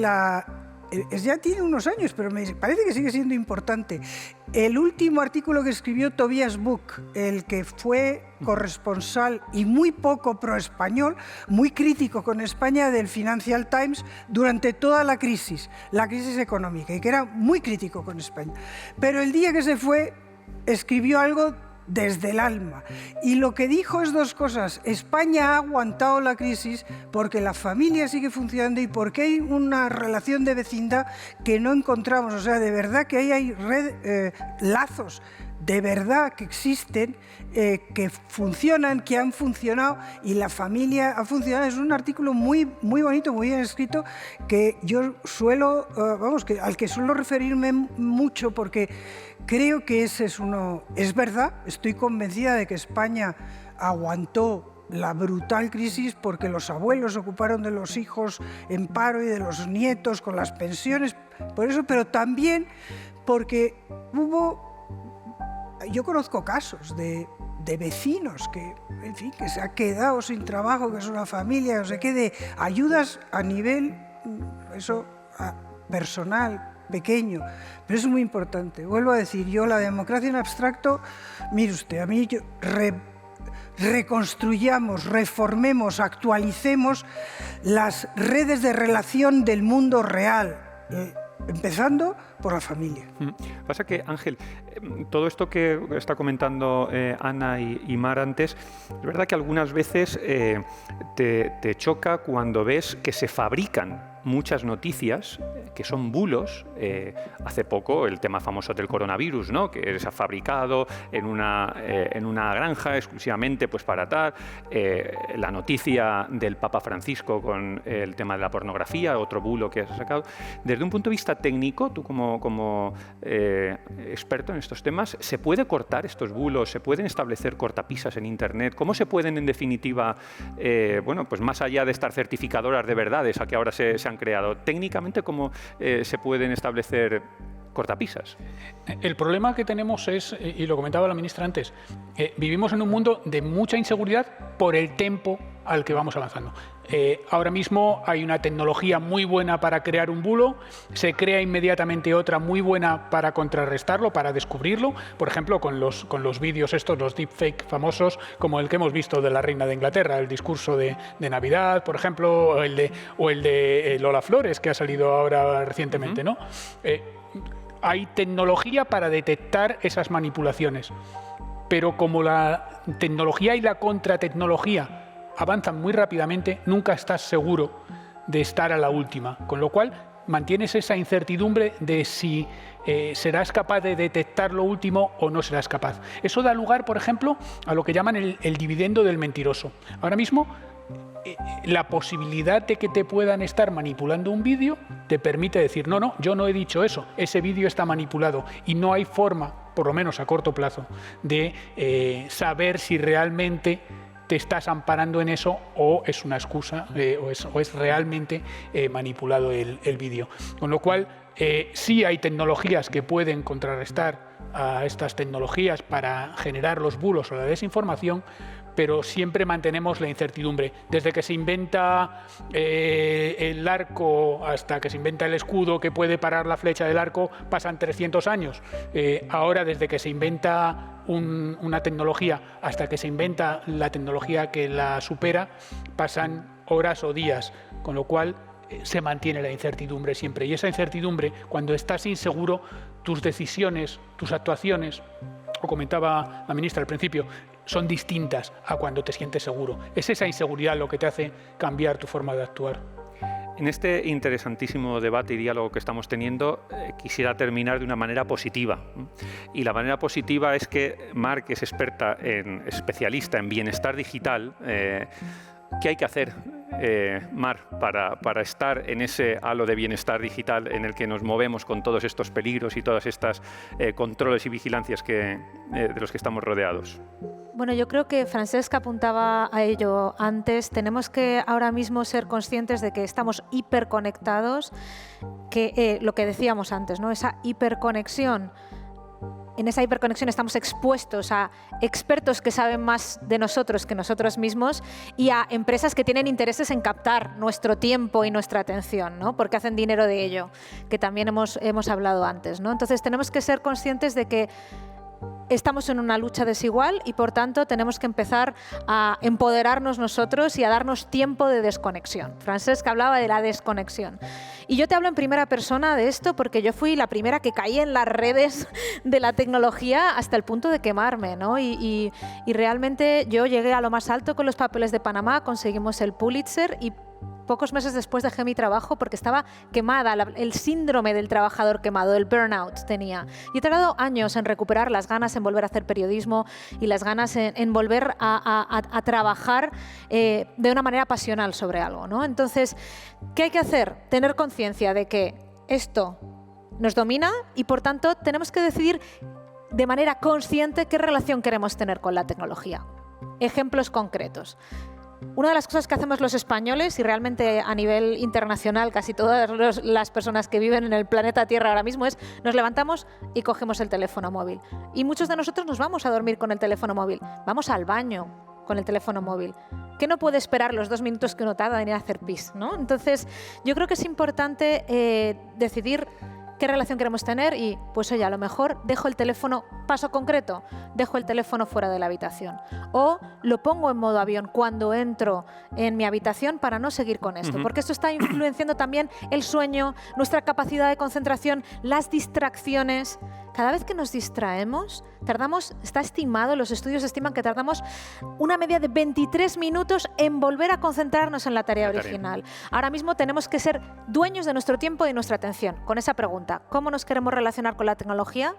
ya tiene unos años, pero me parece que sigue siendo importante, el último artículo que escribió Tobias Buck, el que fue corresponsal y muy poco pro-español, muy crítico con España, del Financial Times durante toda la crisis económica, y que era muy crítico con España. Pero el día que se fue, escribió algo desde el alma. Y lo que dijo es dos cosas. España ha aguantado la crisis porque la familia sigue funcionando y porque hay una relación de vecindad que no encontramos. O sea, de verdad que ahí hay lazos de verdad que existen, que funcionan, que han funcionado, y la familia ha funcionado. Es un artículo muy, muy bonito, muy bien escrito, que yo suelo, al que suelo referirme mucho, porque creo que ese es uno. Es verdad, estoy convencida de que España aguantó la brutal crisis porque los abuelos se ocuparon de los hijos en paro y de los nietos con las pensiones, por eso, pero también porque yo conozco casos de vecinos que se ha quedado sin trabajo, que es una familia, no sé qué, de ayudas a nivel personal, pequeño, pero es muy importante. Vuelvo a decir, yo la democracia en abstracto, mire usted, a mí reconstruyamos, reformemos, actualicemos las redes de relación del mundo real, empezando por la familia. Pasa que, Ángel, todo esto que está comentando Ana y Mar antes, es verdad que algunas veces te choca cuando ves que se fabrican muchas noticias que son bulos. Hace poco el tema famoso del coronavirus, ¿no? Que se ha fabricado en una granja exclusivamente pues para tal. La noticia del Papa Francisco con el tema de la pornografía, otro bulo que has sacado. Desde un punto de vista técnico, tú como experto en estos temas, ¿se puede cortar estos bulos? ¿Se pueden establecer cortapisas en Internet? ¿Cómo se pueden, en definitiva, pues más allá de estas certificadoras de verdades a que ahora se han creado, técnicamente cómo se pueden establecer cortapisas. El problema que tenemos es, y lo comentaba la ministra antes, vivimos en un mundo de mucha inseguridad por el tempo al que vamos avanzando. Ahora mismo hay una tecnología muy buena para crear un bulo, se crea inmediatamente otra muy buena para contrarrestarlo, para descubrirlo, por ejemplo con los vídeos estos, los deepfake famosos, como el que hemos visto de la reina de Inglaterra, el discurso de Navidad, por ejemplo, o el de Lola Flores, que ha salido ahora recientemente, ¿no? Hay tecnología para detectar esas manipulaciones, pero como la tecnología y la contratecnología avanzan muy rápidamente, nunca estás seguro de estar a la última, con lo cual mantienes esa incertidumbre de si serás capaz de detectar lo último o no serás capaz. Eso da lugar, por ejemplo, a lo que llaman el dividendo del mentiroso. Ahora mismo, la posibilidad de que te puedan estar manipulando un vídeo te permite decir, no, yo no he dicho eso, ese vídeo está manipulado, y no hay forma, por lo menos a corto plazo, de saber si realmente te estás amparando en eso o es una excusa o es realmente manipulado el vídeo. Con lo cual, sí hay tecnologías que pueden contrarrestar a estas tecnologías para generar los bulos o la desinformación, pero siempre mantenemos la incertidumbre. Desde que se inventa el arco hasta que se inventa el escudo que puede parar la flecha del arco, pasan 300 años. Ahora, desde que se inventa una tecnología hasta que se inventa la tecnología que la supera, pasan horas o días, con lo cual se mantiene la incertidumbre siempre. Y esa incertidumbre, cuando estás inseguro, tus decisiones, tus actuaciones, o comentaba la ministra al principio, son distintas a cuando te sientes seguro. Es esa inseguridad lo que te hace cambiar tu forma de actuar. En este interesantísimo debate y diálogo que estamos teniendo, quisiera terminar de una manera positiva. Y la manera positiva es que Mar, que es especialista en bienestar digital, ¿qué hay que hacer, Mar, para estar en ese halo de bienestar digital en el que nos movemos con todos estos peligros y todas estas controles y vigilancias de los que estamos rodeados? Bueno, yo creo que Francesc apuntaba a ello antes. Tenemos que ahora mismo ser conscientes de que estamos hiperconectados, que lo que decíamos antes, ¿no? Esa hiperconexión. En esa hiperconexión estamos expuestos a expertos que saben más de nosotros que nosotros mismos y a empresas que tienen intereses en captar nuestro tiempo y nuestra atención, ¿no? Porque hacen dinero de ello, que también hemos hablado antes, ¿no? Entonces tenemos que ser conscientes de que estamos en una lucha desigual y, por tanto, tenemos que empezar a empoderarnos nosotros y a darnos tiempo de desconexión. Francesc hablaba de la desconexión. Y yo te hablo en primera persona de esto porque yo fui la primera que caí en las redes de la tecnología hasta el punto de quemarme, ¿no? Y realmente yo llegué a lo más alto con los papeles de Panamá, conseguimos el Pulitzer y pocos meses después dejé mi trabajo porque estaba quemada, el síndrome del trabajador quemado, el burnout tenía. Y he tardado años en recuperar las ganas en volver a hacer periodismo y las ganas en volver a trabajar de una manera pasional sobre algo, ¿no? Entonces, ¿qué hay que hacer? Tener conciencia de que esto nos domina y, por tanto, tenemos que decidir de manera consciente qué relación queremos tener con la tecnología. Ejemplos concretos. Una de las cosas que hacemos los españoles, y realmente a nivel internacional casi todas las personas que viven en el planeta Tierra ahora mismo, es nos levantamos y cogemos el teléfono móvil. Y muchos de nosotros nos vamos a dormir con el teléfono móvil, vamos al baño con el teléfono móvil. ¿Qué no puede esperar los 2 minutos que uno tarda en ir a hacer pis, ¿no? Entonces, yo creo que es importante decidir qué relación queremos tener y, pues oye, a lo mejor dejo el teléfono, paso concreto, dejo el teléfono fuera de la habitación o lo pongo en modo avión cuando entro en mi habitación para no seguir con esto, porque esto está influenciando también el sueño, nuestra capacidad de concentración, las distracciones. Cada vez que nos distraemos, está estimado, los estudios estiman que tardamos una media de 23 minutos en volver a concentrarnos en la tarea original. Ahora mismo tenemos que ser dueños de nuestro tiempo y nuestra atención. Con esa pregunta, ¿cómo nos queremos relacionar con la tecnología?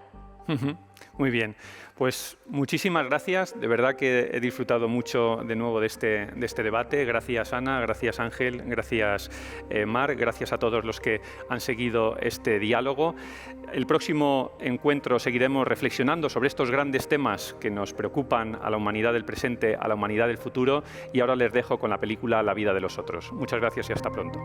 Muy bien, pues muchísimas gracias, de verdad que he disfrutado mucho de nuevo de este debate. Gracias Ana, gracias Ángel, gracias Mar, gracias a todos los que han seguido este diálogo. El próximo encuentro seguiremos reflexionando sobre estos grandes temas que nos preocupan a la humanidad del presente, a la humanidad del futuro, y ahora les dejo con la película La vida de los otros. Muchas gracias y hasta pronto.